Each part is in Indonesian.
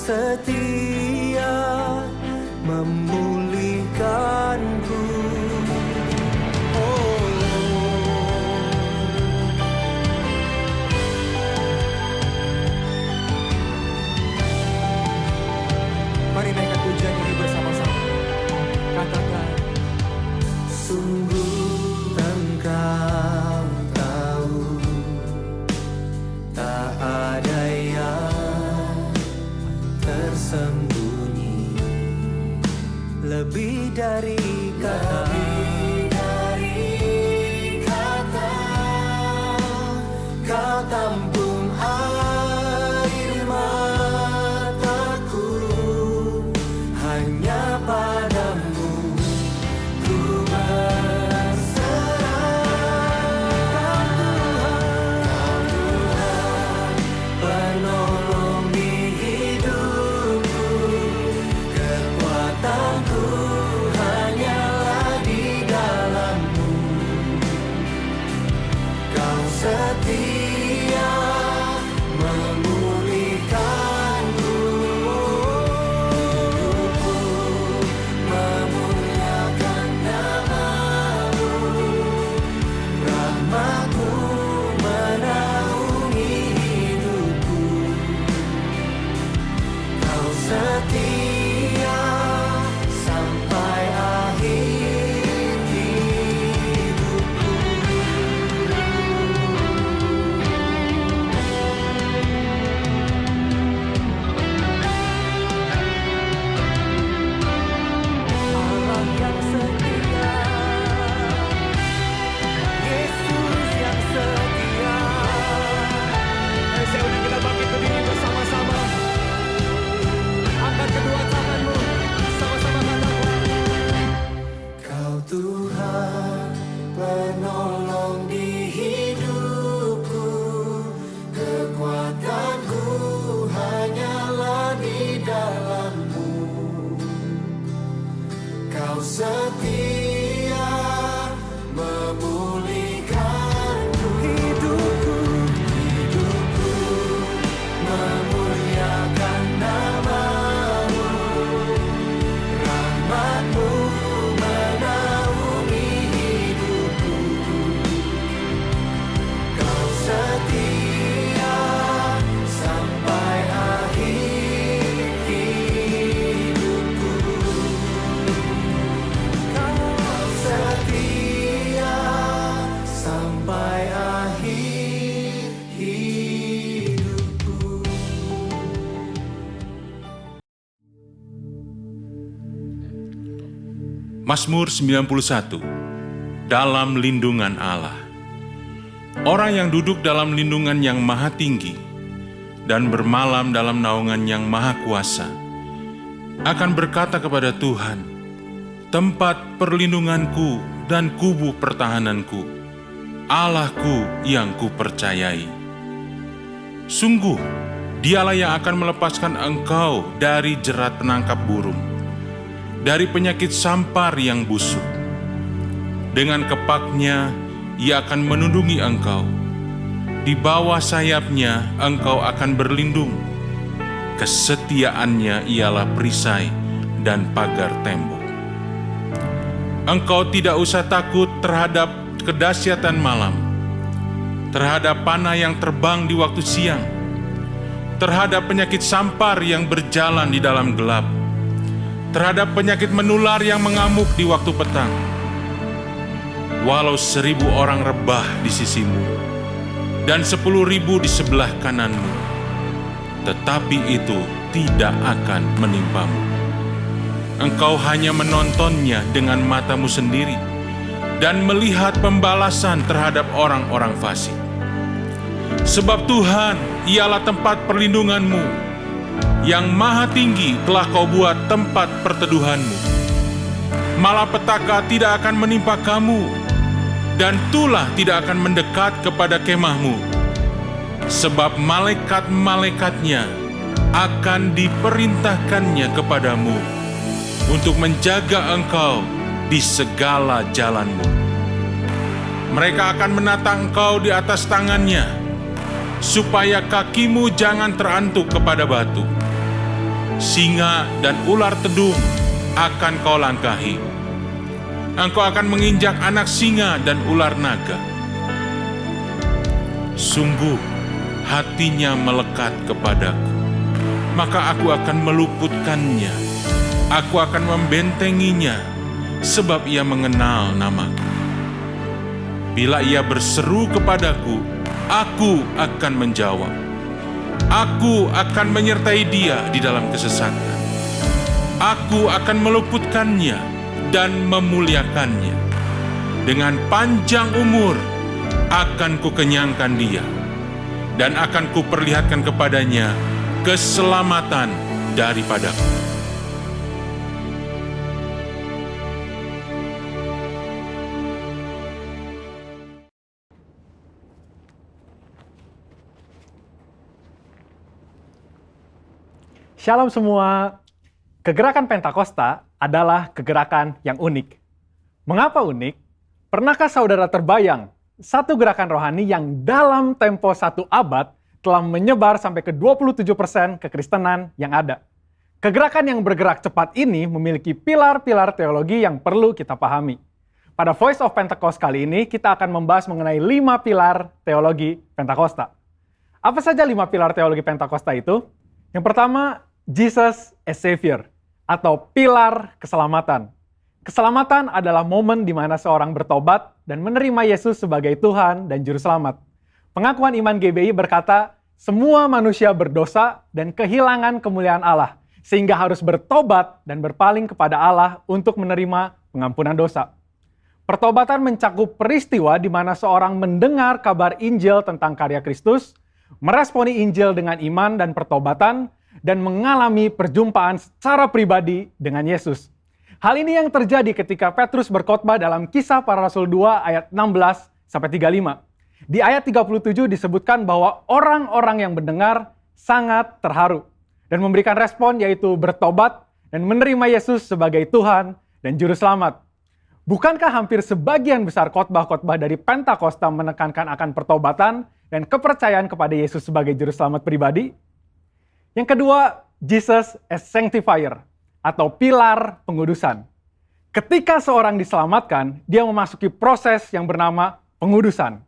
setia memulihkanku. Mari naikkan pujian ini bersama-sama. Katakan, sungguh Engkau tahu, tak ada yang tersembunyi, lebih dari kata, Kau tampung air mataku, hanya padamu ku berserah. Kau Tuhan, penolong di hidupku, kekuatanku hanyalah di dalam-Mu. Kau setia memulihkanku, memuliakan nama-Mu. Rahmat-Mu menaungi hidupku. Kau setia sampai akhir hidupku. Allah yang setia, Yesus yang setia. mari saya undang kita bangkit berdiri bersama-sama. Angkat kedua tanganmu, sama-sama katakan, Kau Tuhan, penolong di hidupku, kekuatanku hanyalah di dalam-Mu. Kau setia memulihkanku, hidupku memuliakan nama-Mu. Rahmat-Mu menaungi hidupku. Kau setia sampai akhir hidupku. Kau setia sampai akhir hidupku. Mazmur 91. Dalam lindungan Allah. Orang yang duduk dalam lindungan yang maha tinggi dan bermalam dalam naungan yang maha kuasa akan berkata kepada Tuhan, tempat perlindunganku dan kubu pertahananku, Allahku yang kupercayai. Sungguh, Dialah yang akan melepaskan engkau dari jerat penangkap burung, dari penyakit sampar yang busuk. Dengan kepaknya Ia akan menundungi engkau. Di bawah sayapnya engkau akan berlindung. Kesetiaannya ialah perisai dan pagar tembok. Engkau tidak usah takut terhadap kedahsyatan malam, terhadap panah yang terbang di waktu siang, terhadap penyakit sampar yang berjalan di dalam gelap, terhadap penyakit menular yang mengamuk di waktu petang. Walau 1.000 orang rebah di sisimu dan 10.000 di sebelah kananmu, tetapi itu tidak akan menimpamu. Engkau hanya menontonnya dengan matamu sendiri dan melihat pembalasan terhadap orang-orang fasik. Sebab Tuhan ialah tempat perlindunganmu, yang maha tinggi telah kau buat tempat perteduhanmu. Malapetaka tidak akan menimpa kamu, dan tulah tidak akan mendekat kepada kemahmu. Sebab malaikat-malaikatnya akan diperintahkannya kepadamu untuk menjaga engkau di segala jalanmu. Mereka akan menata engkau di atas tangannya, supaya kakimu jangan terantuk kepada batu. singa dan ular tedung akan kau langkahi. Engkau akan menginjak anak singa dan ular naga. Sungguh, hatinya melekat kepadaku, maka aku akan meluputkannya. Aku akan membentenginya, sebab ia mengenal namaku. Bila ia berseru kepadaku, aku akan menjawab. Aku akan menyertai dia di dalam kesesatan. Aku akan meluputkannya dan memuliakannya. Dengan panjang umur akan kukenyangkan dia, dan akan kuperlihatkan kepadanya keselamatan daripadaku. Shalom semua. Kegerakan Pentakosta adalah kegerakan yang unik. Mengapa unik? Pernahkah saudara terbayang satu gerakan rohani yang dalam tempo 1 abad telah menyebar sampai ke 27% kekristenan yang ada? Kegerakan yang bergerak cepat ini memiliki pilar-pilar teologi yang perlu kita pahami. Pada Voice of Pentecost kali ini, kita akan membahas mengenai 5 pilar teologi Pentakosta. Apa saja 5 pilar teologi Pentakosta itu? Yang pertama, Jesus as Savior, atau pilar keselamatan. Keselamatan adalah momen di mana seorang bertobat dan menerima Yesus sebagai Tuhan dan Juru Selamat. Pengakuan iman GBI berkata, semua manusia berdosa dan kehilangan kemuliaan Allah, sehingga harus bertobat dan berpaling kepada Allah untuk menerima pengampunan dosa. Pertobatan mencakup peristiwa di mana seorang mendengar kabar Injil tentang karya Kristus, meresponi Injil dengan iman dan pertobatan, dan mengalami perjumpaan secara pribadi dengan Yesus. Hal ini yang terjadi ketika Petrus berkhotbah dalam Kisah Para Rasul 2 ayat 16-35. Di ayat 37 disebutkan bahwa orang-orang yang mendengar sangat terharu dan memberikan respon yaitu bertobat dan menerima Yesus sebagai Tuhan dan Juru Selamat. Bukankah hampir sebagian besar khotbah-khotbah dari Pentakosta menekankan akan pertobatan dan kepercayaan kepada Yesus sebagai Juru Selamat pribadi? Yang kedua, Jesus as Sanctifier, atau pilar pengudusan. Ketika seorang diselamatkan, dia memasuki proses yang bernama pengudusan.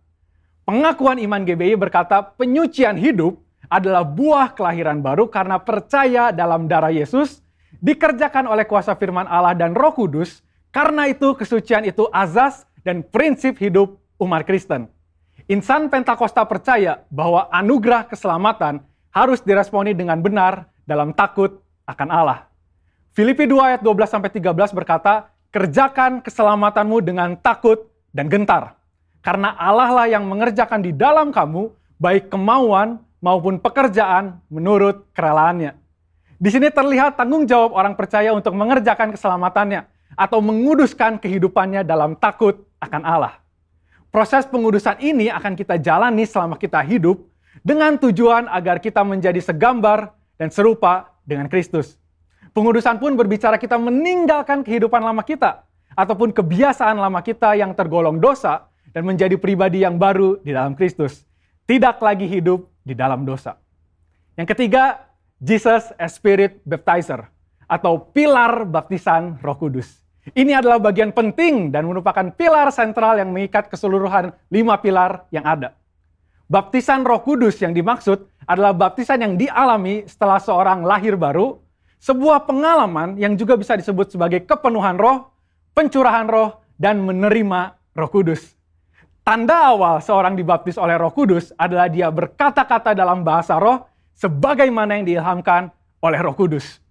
Pengakuan iman GBI berkata penyucian hidup adalah buah kelahiran baru karena percaya dalam darah Yesus, dikerjakan oleh kuasa firman Allah dan Roh Kudus, karena itu kesucian itu azas dan prinsip hidup umat Kristen. Insan Pentakosta percaya bahwa anugerah keselamatan harus diresponi dengan benar dalam takut akan Allah. Filipi 2 ayat 12-13 berkata, kerjakan keselamatanmu dengan takut dan gentar. Karena Allah lah yang mengerjakan di dalam kamu, baik kemauan maupun pekerjaan menurut kerelaannya. Di sini terlihat tanggung jawab orang percaya untuk mengerjakan keselamatannya, atau menguduskan kehidupannya dalam takut akan Allah. Proses pengudusan ini akan kita jalani selama kita hidup, dengan tujuan agar kita menjadi segambar dan serupa dengan Kristus. Pengudusan pun berbicara kita meninggalkan kehidupan lama kita, ataupun kebiasaan lama kita yang tergolong dosa, dan menjadi pribadi yang baru di dalam Kristus. Tidak lagi hidup di dalam dosa. Yang ketiga, Jesus as Spirit Baptizer, atau pilar baptisan Roh Kudus. Ini adalah bagian penting dan merupakan pilar sentral yang mengikat keseluruhan 5 pilar yang ada. Baptisan Roh Kudus yang dimaksud adalah baptisan yang dialami setelah seorang lahir baru, sebuah pengalaman yang juga bisa disebut sebagai kepenuhan roh, pencurahan roh, dan menerima Roh Kudus. Tanda awal seorang dibaptis oleh Roh Kudus adalah dia berkata-kata dalam bahasa roh sebagaimana yang diilhamkan oleh Roh Kudus.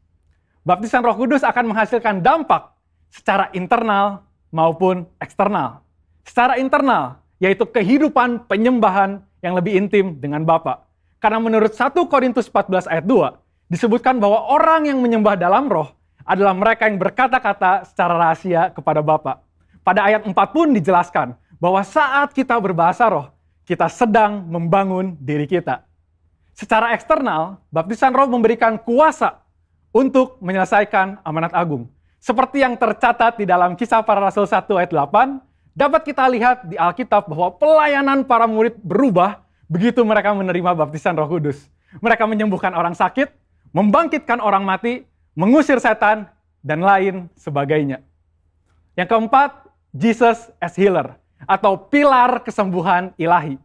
Baptisan Roh Kudus akan menghasilkan dampak secara internal maupun eksternal. Secara internal, yaitu kehidupan penyembahan yang lebih intim dengan Bapa. Karena menurut 1 Korintus 14 ayat 2, disebutkan bahwa orang yang menyembah dalam roh adalah mereka yang berkata-kata secara rahasia kepada Bapa. Pada ayat 4 pun dijelaskan bahwa saat kita berbahasa roh, kita sedang membangun diri kita. Secara eksternal, baptisan roh memberikan kuasa untuk menyelesaikan amanat agung. Seperti yang tercatat di dalam Kisah Para Rasul 1 ayat 8, dapat kita lihat di Alkitab bahwa pelayanan para murid berubah begitu mereka menerima baptisan Roh Kudus. Mereka menyembuhkan orang sakit, membangkitkan orang mati, mengusir setan, dan lain sebagainya. Yang keempat, Jesus as healer, atau pilar kesembuhan ilahi.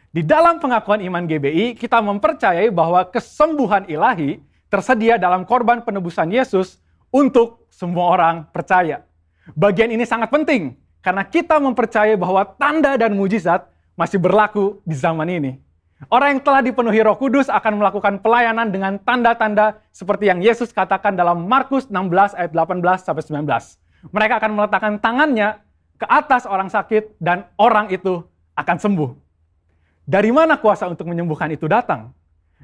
Di dalam pengakuan iman GBI, kita mempercayai bahwa kesembuhan ilahi tersedia dalam korban penebusan Yesus untuk semua orang percaya. Bagian ini sangat penting, karena kita mempercayai bahwa tanda dan mujizat masih berlaku di zaman ini. Orang yang telah dipenuhi Roh Kudus akan melakukan pelayanan dengan tanda-tanda seperti yang Yesus katakan dalam Markus 16 ayat 18-19. Mereka akan meletakkan tangannya ke atas orang sakit dan orang itu akan sembuh. Dari mana kuasa untuk menyembuhkan itu datang?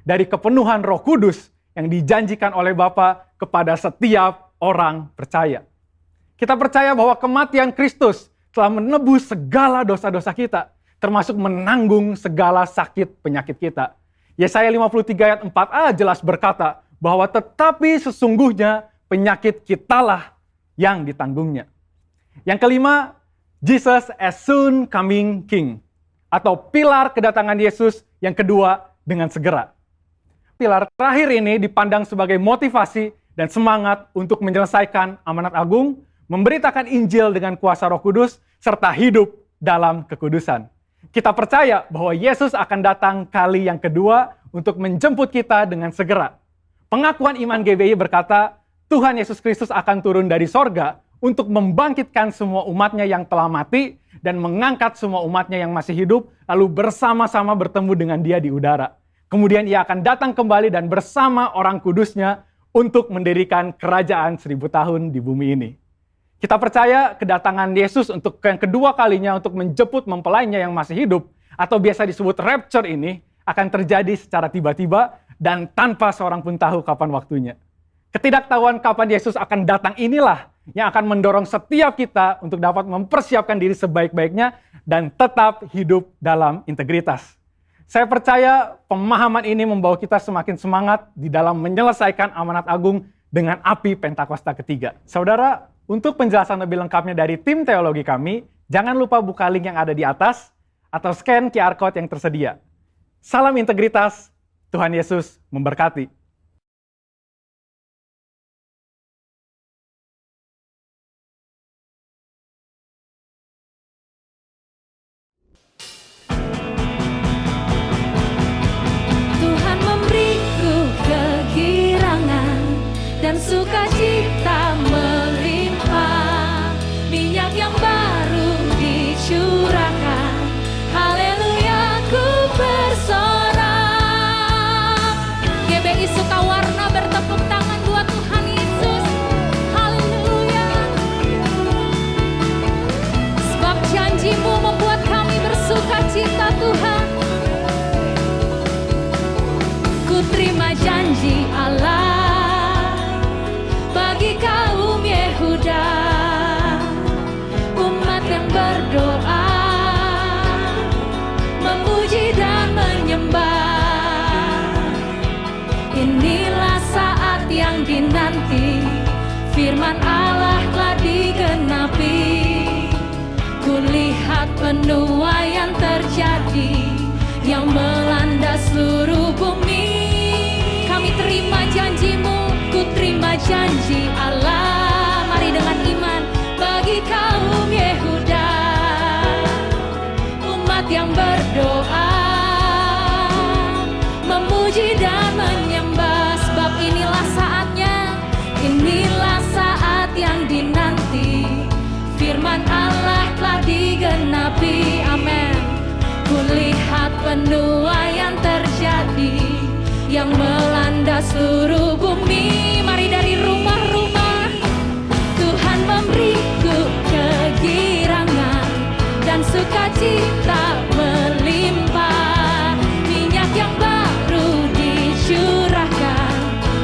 Dari kepenuhan Roh Kudus yang dijanjikan oleh Bapa kepada setiap orang percaya. Kita percaya bahwa kematian Kristus telah menebus segala dosa-dosa kita, termasuk menanggung segala sakit penyakit kita. Yesaya 53 ayat 4a jelas berkata bahwa tetapi sesungguhnya penyakit kitalah yang ditanggungnya. Yang kelima, Jesus as soon coming King, atau pilar kedatangan Yesus yang kedua dengan segera. Pilar terakhir ini dipandang sebagai motivasi dan semangat untuk menyelesaikan amanat agung, memberitakan Injil dengan kuasa Roh Kudus, serta hidup dalam kekudusan. Kita percaya bahwa Yesus akan datang kali yang kedua untuk menjemput kita dengan segera. Pengakuan iman GBI berkata, Tuhan Yesus Kristus akan turun dari sorga untuk membangkitkan semua umatnya yang telah mati dan mengangkat semua umatnya yang masih hidup, lalu bersama-sama bertemu dengan dia di udara. Kemudian ia akan datang kembali dan bersama orang kudusnya untuk mendirikan kerajaan 1000 tahun di bumi ini. Kita percaya kedatangan Yesus untuk yang kedua kalinya untuk menjemput mempelainya yang masih hidup, atau biasa disebut rapture ini, akan terjadi secara tiba-tiba dan tanpa seorang pun tahu kapan waktunya. Ketidaktahuan kapan Yesus akan datang inilah yang akan mendorong setiap kita untuk dapat mempersiapkan diri sebaik-baiknya dan tetap hidup dalam integritas. Saya percaya pemahaman ini membawa kita semakin semangat di dalam menyelesaikan amanat agung dengan api Pentakosta ketiga. Saudara, untuk penjelasan lebih lengkapnya dari tim teologi kami, jangan lupa buka link yang ada di atas atau scan QR Code yang tersedia. Salam integritas, Tuhan Yesus memberkati. Tuhan memberiku kegirangan dan sukacita melimpah, minyak yang baru dicurahkan, haleluya ku bersorak. GBI Sukawarna bertepuk tangan buat Tuhan Yesus, haleluya. Sebab janji-Mu membuat kami bersukacita Tuhan. Ku terima janji Allah bagi kaum Yehuda, umat yang berdoa, memuji dan menyembah. Inilah saat yang dinanti, firman Allah telah digenapi. Kulihat penuaian terjadi yang melanda seluruh bumi. Kami terima janji-Mu, ku terima janji Allah. Mari dengan iman bagi kaum Yehuda, umat yang berdoa, memuji dan menyembah. Sebab inilah saatnya, inilah saat yang dinanti, firman Allah telah digenapi. Amin. Kulihat penuaian terjadi yang melanda seluruh bumi. Mari dari rumah-rumah, Tuhan memberiku kegirangan dan sukacita melimpah, minyak yang baru dicurahkan,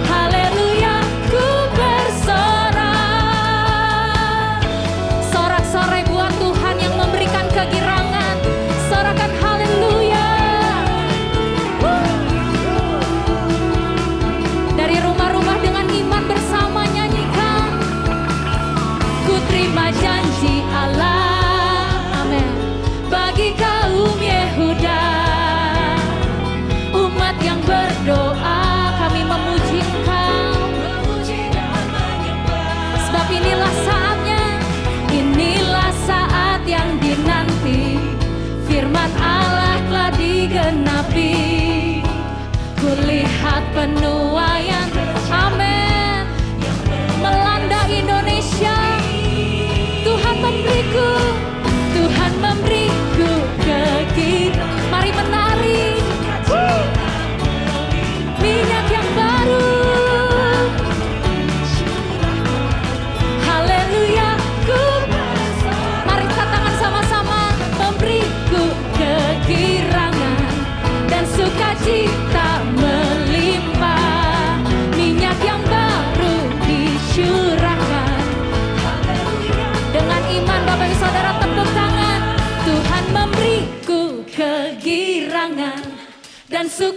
haleluya ku bersorak. Sorak-sorai buat Tuhan yang memberikan kegirangan, sorakan haleluya. Dari rumah-rumah dengan iman bersama nyanyikan, ku terima janji Allah, amin, bagi kaum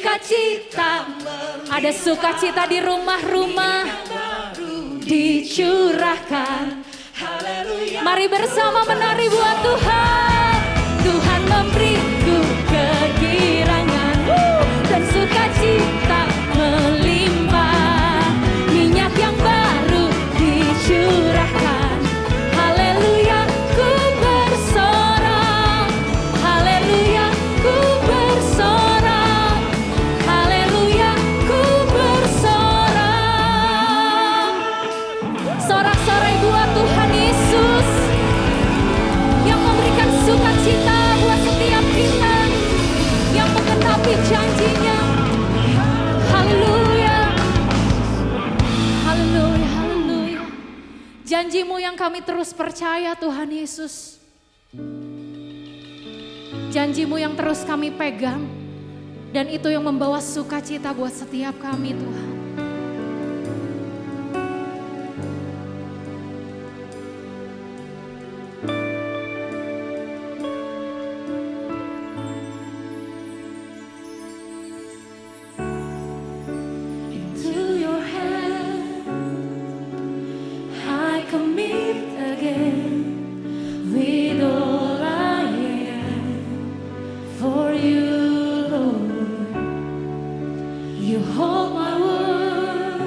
sukacita. Ada sukacita di rumah-rumah dicurahkan. Mari bersama menari buat Tuhan. Tuhan memberiku kegirangan dan sukacita melimpah. Minyak yang baru dicurahkan. Haleluya, ku bersorak. Haleluya, ku bersorak. Haleluya, ku bersorak. Sorak-sorai buat Tuhan Yesus yang memberikan sukacita buat setiap kita yang menggenapi janjinya. Haleluya, haleluya, haleluya. Janjimu yang kami terus percaya Tuhan Yesus. Janjimu yang terus kami pegang. Dan itu yang membawa sukacita buat setiap kami Tuhan. Into your hand I commit again with all I am for you, Lord. You hold my word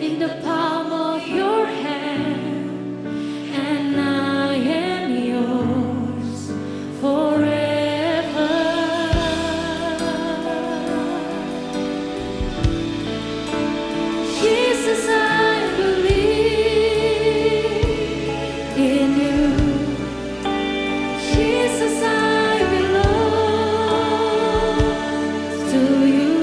in the palm of your hand, and I am yours forever. Jesus, I believe in you. Jesus, I belong to you.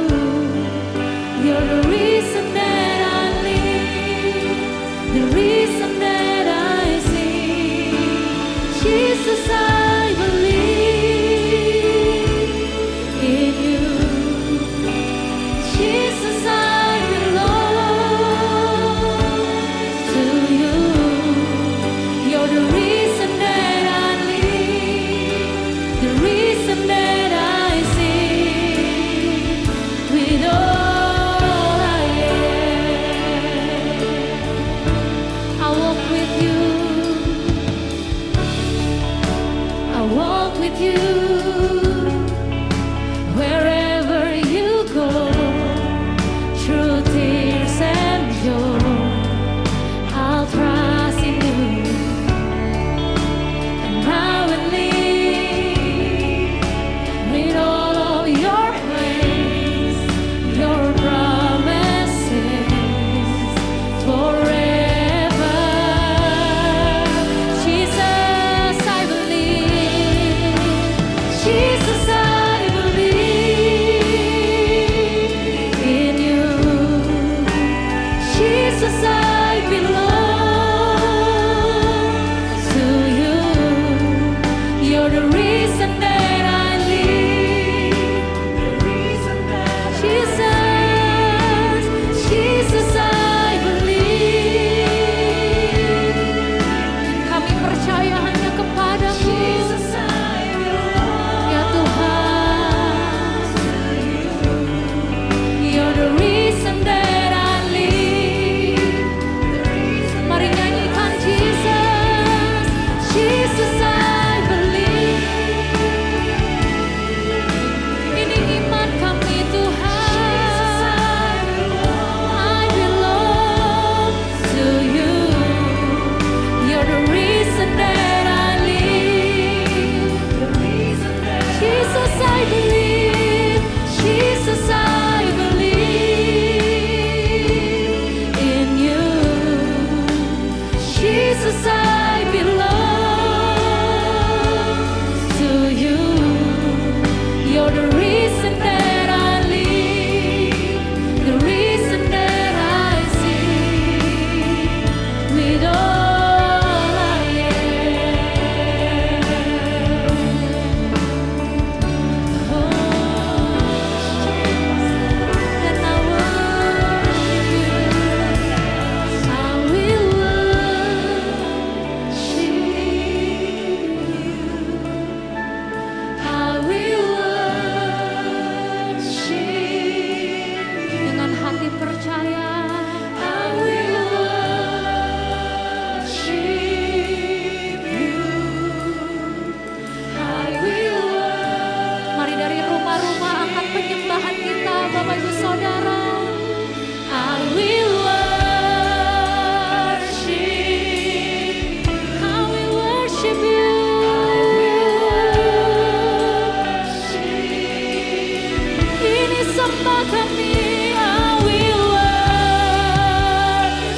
sembah kami, I will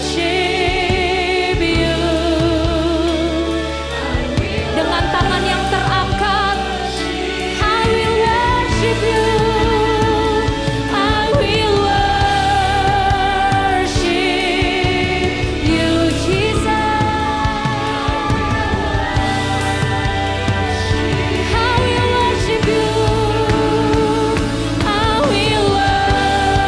worship you. Dengan tangan yang terangkat, I will worship you. I will worship you, Jesus. I will worship you. I will worship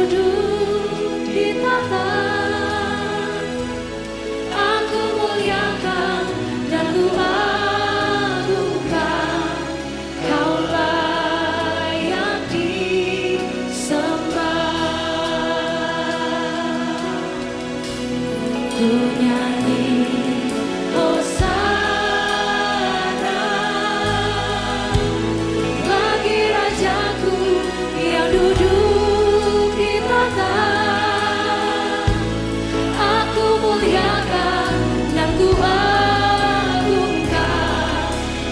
duduk di tahta. Aku muliakan dan ku agungkan, Kau layak disembah. Ku nyanyi Hosana bagi Rajaku yang duduk di tahta. Aku muliakan dan ku agungkan,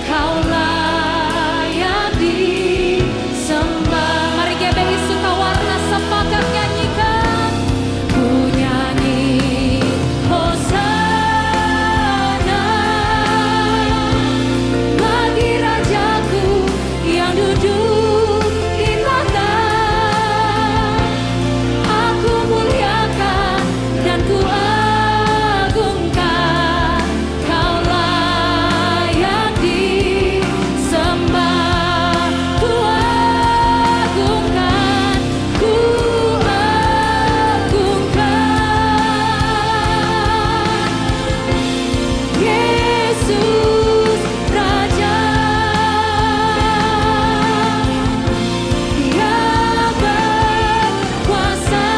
Kau layak disembah. Mari GBI Sukawarna sepakat nyanyikan. Ku nyanyi Hosana bagi Rajaku yang duduk di tahta. Aku muliakan dan ku agungkan, Kau layak disembah. Ku agungkan, ku agungkan Yesus Raja. Dia berkuasa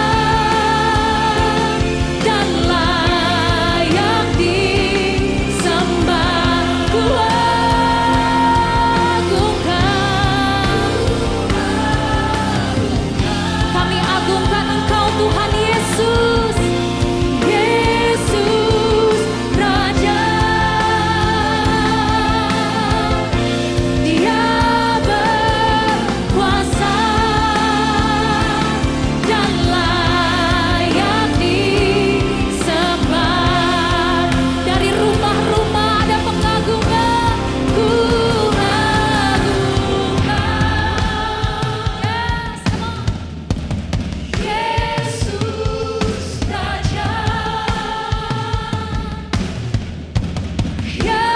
dan layak disembah. Ku agungkan, kami agungkan Engkau Tuhan Yesus, Yesus Raja. Dia berkuasa dan layak disembah. Dari rumah-rumah ada pengagungan. Ku agungkan Yesus Raja. Dia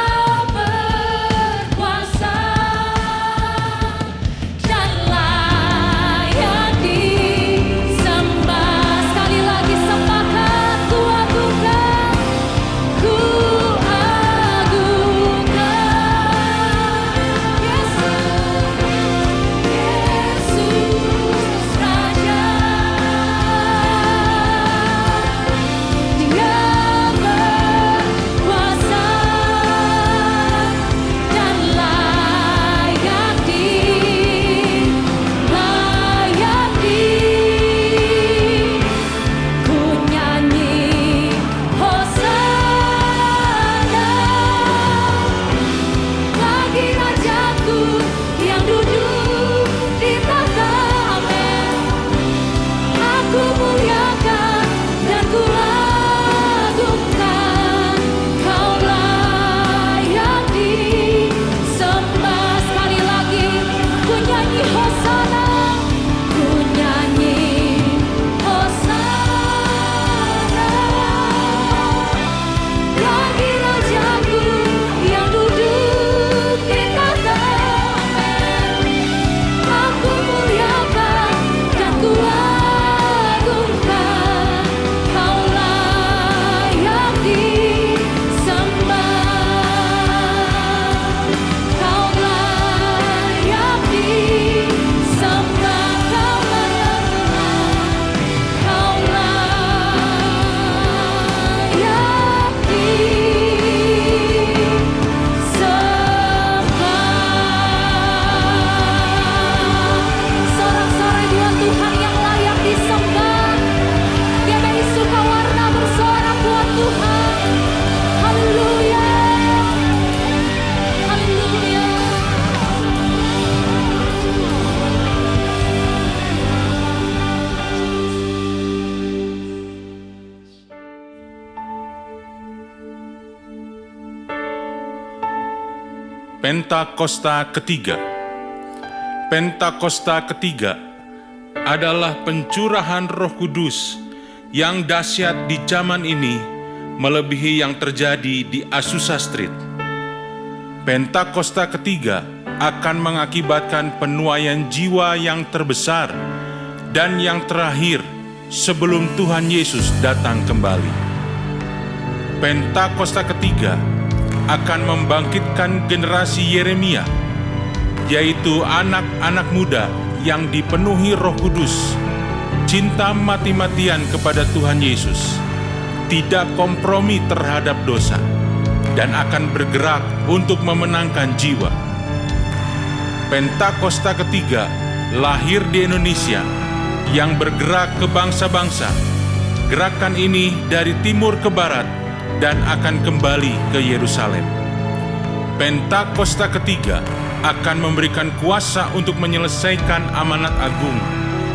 berkuasa dan layak disembah. Sekali lagi sepakat, ku agungkan, ku agungkan Yesus Raja. Dia berkuasa dan layak ku nyanyi Hosana bagi Rajaku yang duduk di tahta. Amin. Aku muliakan dan ku agungkan, Kau layak disembah. Sekali lagi ku nyanyi Hosana, ku nyanyi Hosana bagi Rajaku yang duduk di tahta. Amin. Aku muliakan dan ku agungkan, Kau layak disembah. Kau layak disembah. Kau layak, Kau layak disembah. Sorak-sorai dia Tuhan yang layak disembah. GBI Sukawarna bersorak buat Tuhan. Haleluya, haleluya. Pentakosta ketiga. Pentakosta ketiga adalah pencurahan Roh Kudus yang dahsyat di zaman ini, melebihi yang terjadi di Azusa Street. Pentakosta ketiga akan mengakibatkan penuaian jiwa yang terbesar dan yang terakhir sebelum Tuhan Yesus datang kembali. Pentakosta ketiga akan membangkitkan generasi Yeremia, yaitu anak-anak muda yang dipenuhi Roh Kudus, cinta mati-matian kepada Tuhan Yesus, tidak kompromi terhadap dosa, dan akan bergerak untuk memenangkan jiwa. Pentakosta ketiga lahir di Indonesia yang bergerak ke bangsa-bangsa. Gerakan ini dari timur ke barat dan akan kembali ke Yerusalem. Pentakosta ketiga akan memberikan kuasa untuk menyelesaikan amanat agung,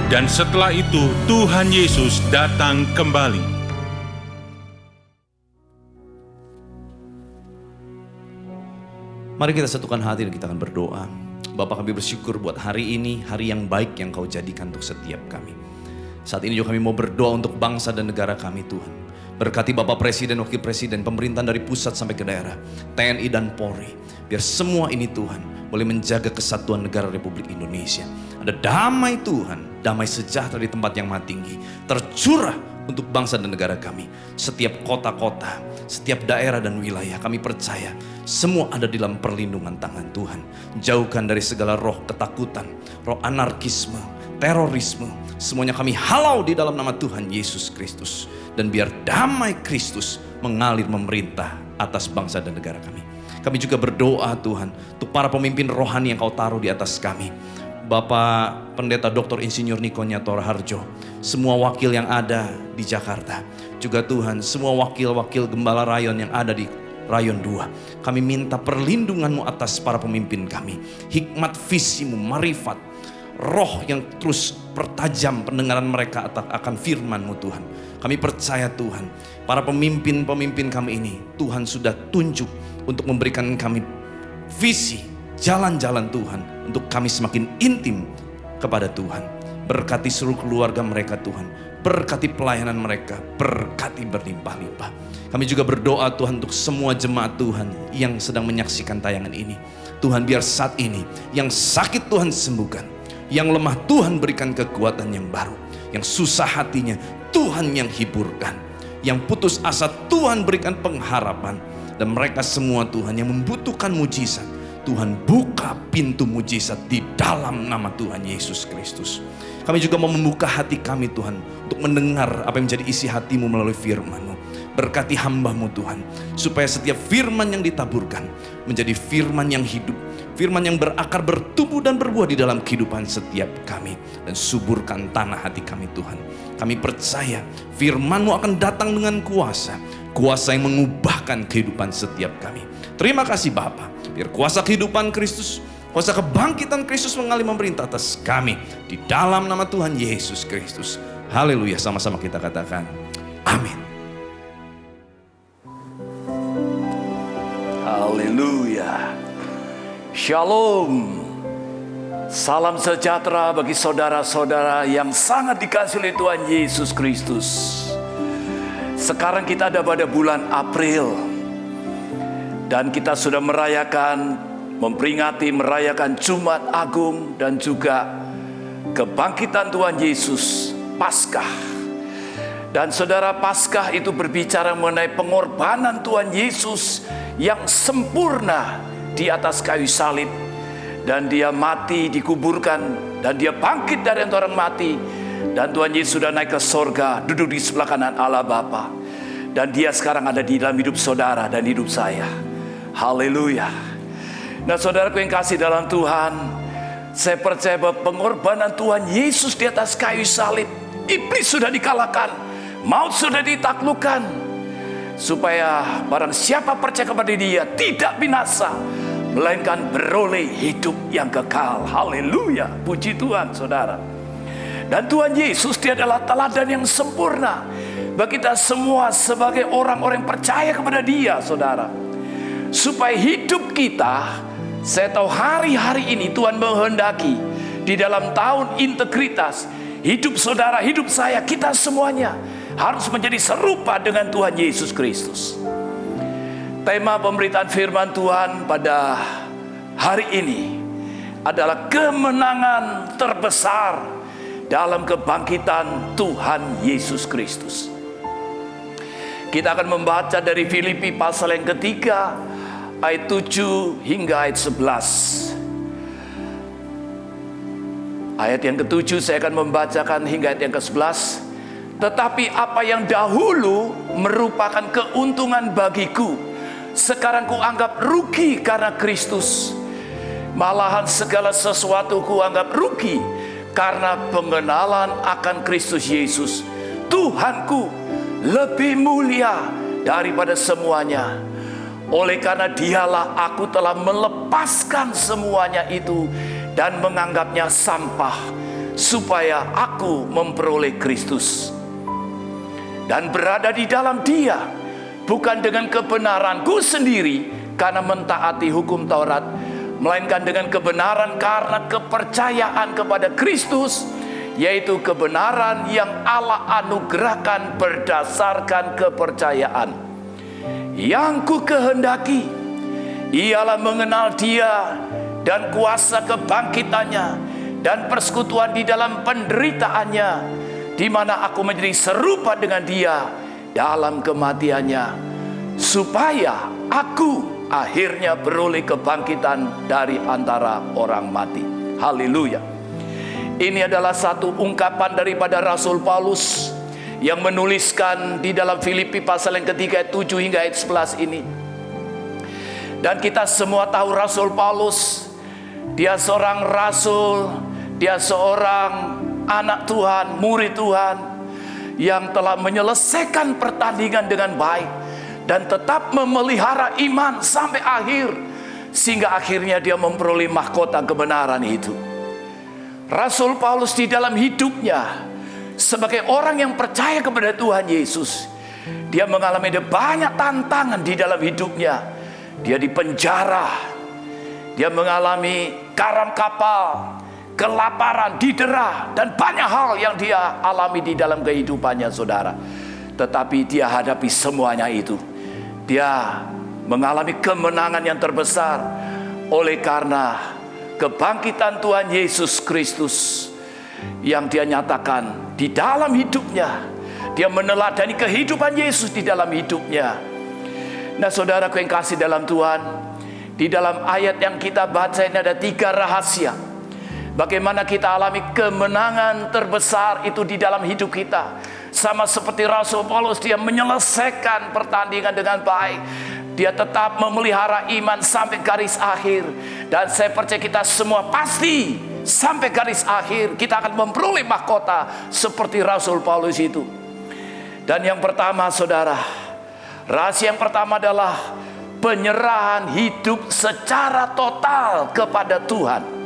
dan setelah itu Tuhan Yesus datang kembali. Mari kita satukan hati dan kita akan berdoa. Bapa, kami bersyukur buat hari ini, hari yang baik yang Kau jadikan untuk setiap kami. Saat ini juga kami mau berdoa untuk bangsa dan negara kami, Tuhan. Berkati Bapak Presiden, Wakil Presiden, pemerintahan dari pusat sampai ke daerah, TNI dan Polri. Biar semua ini Tuhan boleh menjaga kesatuan negara Republik Indonesia. Ada damai Tuhan, damai sejahtera di tempat yang maha tinggi, tercurah untuk bangsa dan negara kami. Setiap kota-kota, setiap daerah dan wilayah, kami percaya semua ada di dalam perlindungan tangan Tuhan. Jauhkan dari segala roh ketakutan, roh anarkisme, terorisme. Semuanya kami halau di dalam nama Tuhan Yesus Kristus. Dan biar damai Kristus mengalir memerintah atas bangsa dan negara kami. Kami juga berdoa Tuhan untuk para pemimpin rohani yang Kau taruh di atas kami. Bapak Pendeta Dr. Insinyur Niko Nyator Harjo, semua wakil yang ada di Jakarta. Juga Tuhan, semua wakil-wakil gembala rayon yang ada di Rayon 2. Kami minta perlindungan-Mu atas para pemimpin kami. Hikmat visi-Mu, marifat, roh yang terus pertajam pendengaran mereka akan firman-Mu Tuhan. Kami percaya Tuhan, para pemimpin-pemimpin kami ini Tuhan sudah tunjuk untuk memberikan kami visi, jalan-jalan Tuhan untuk kami semakin intim kepada Tuhan. Berkati seluruh keluarga mereka Tuhan, berkati pelayanan mereka, berkati berlimpah-limpah. Kami juga berdoa Tuhan untuk semua jemaat Tuhan yang sedang menyaksikan tayangan ini. Tuhan, biar saat ini yang sakit Tuhan sembuhkan, yang lemah Tuhan berikan kekuatan yang baru, yang susah hatinya Tuhan yang hiburkan, yang putus asa Tuhan berikan pengharapan. Dan mereka semua Tuhan yang membutuhkan mujizat, Tuhan buka pintu mujizat di dalam nama Tuhan Yesus Kristus. Kami juga mau membuka hati kami Tuhan untuk mendengar apa yang menjadi isi hati-Mu melalui firman-Mu. Berkati hamba-Mu Tuhan, supaya setiap firman yang ditaburkan menjadi firman yang hidup, firman yang berakar, bertumbuh dan berbuah di dalam kehidupan setiap kami. Dan suburkan tanah hati kami Tuhan. Kami percaya firman-Mu akan datang dengan kuasa, kuasa yang mengubahkan kehidupan setiap kami. Terima kasih Bapa, biar kuasa kehidupan Kristus, kuasa kebangkitan Kristus mengalir memerintah atas kami di dalam nama Tuhan Yesus Kristus. Haleluya, sama-sama kita katakan amin. Haleluya. Shalom. Salam sejahtera bagi saudara-saudara yang sangat dikasihi oleh Tuhan Yesus Kristus. Sekarang kita ada pada bulan April, dan kita sudah merayakan Jumat Agung dan juga kebangkitan Tuhan Yesus, Paskah. Dan saudara, Paskah itu berbicara mengenai pengorbanan Tuhan Yesus yang sempurna di atas kayu salib. Dan Dia mati, dikuburkan, dan Dia bangkit dari antara orang mati. Dan Tuhan Yesus sudah naik ke sorga, duduk di sebelah kanan Allah Bapa. Dan Dia sekarang ada di dalam hidup saudara dan hidup saya. Haleluya. Nah saudaraku yang kasih dalam Tuhan, saya percaya bahwa pengorbanan Tuhan Yesus di atas kayu salib, iblis sudah dikalahkan, maut sudah ditaklukkan, supaya barang siapa percaya kepada Dia tidak binasa, melainkan beroleh hidup yang kekal. Haleluya, puji Tuhan saudara. Dan Tuhan Yesus, Dia adalah teladan yang sempurna bagi kita semua sebagai orang-orang yang percaya kepada Dia saudara. Supaya hidup kita, saya tahu hari-hari ini Tuhan menghendaki di dalam tahun integritas, hidup saudara, hidup saya, kita semuanya harus menjadi serupa dengan Tuhan Yesus Kristus. Tema pemberitaan firman Tuhan pada hari ini adalah kemenangan terbesar dalam kebangkitan Tuhan Yesus Kristus. Kita akan membaca dari Filipi pasal yang ketiga, ayat 7 hingga ayat 11. Ayat yang ke-7 saya akan membacakan hingga ayat yang ke-11. Tetapi apa yang dahulu merupakan keuntungan bagiku, sekarang kuanggap rugi karena Kristus. Malahan segala sesuatu kuanggap rugi karena pengenalan akan Kristus Yesus, Tuhanku, lebih mulia daripada semuanya. Oleh karena Dialah aku telah melepaskan semuanya itu dan menganggapnya sampah, supaya aku memperoleh Kristus dan berada di dalam Dia, bukan dengan kebenaranku sendiri karena mentaati hukum Taurat, melainkan dengan kebenaran karena kepercayaan kepada Kristus, yaitu kebenaran yang Allah anugerahkan berdasarkan kepercayaan. Yang ku kehendaki ialah mengenal Dia dan kuasa kebangkitannya dan persekutuan di dalam penderitaannya, di mana aku menjadi serupa dengan Dia dalam kematiannya, supaya aku akhirnya beroleh kebangkitan dari antara orang mati. Haleluya. Ini adalah satu ungkapan daripada Rasul Paulus yang menuliskan di dalam Filipi pasal yang ketiga ayat 7 hingga ayat 11 ini. Dan kita semua tahu Rasul Paulus, dia seorang rasul, dia seorang anak Tuhan, murid Tuhan, yang telah menyelesaikan pertandingan dengan baik dan tetap memelihara iman sampai akhir, sehingga akhirnya dia memperoleh mahkota kebenaran itu. Rasul Paulus di dalam hidupnya sebagai orang yang percaya kepada Tuhan Yesus, dia mengalami banyak tantangan di dalam hidupnya. Dia dipenjara, dia mengalami karam kapal, kelaparan, didera, dan banyak hal yang dia alami di dalam kehidupannya, saudara. Tetapi dia hadapi semuanya itu. Dia mengalami kemenangan yang terbesar oleh karena kebangkitan Tuhan Yesus Kristus yang dia nyatakan di dalam hidupnya. Dia meneladani kehidupan Yesus di dalam hidupnya. Nah, saudaraku yang kasih dalam Tuhan, di dalam ayat yang kita baca ini ada 3 rahasia bagaimana kita alami kemenangan terbesar itu di dalam hidup kita. Sama seperti Rasul Paulus, dia menyelesaikan pertandingan dengan baik. Dia tetap memelihara iman sampai garis akhir. Dan saya percaya kita semua pasti sampai garis akhir kita akan memperoleh mahkota seperti Rasul Paulus itu. Dan yang pertama, saudara, rahasia yang pertama adalah penyerahan hidup secara total kepada Tuhan.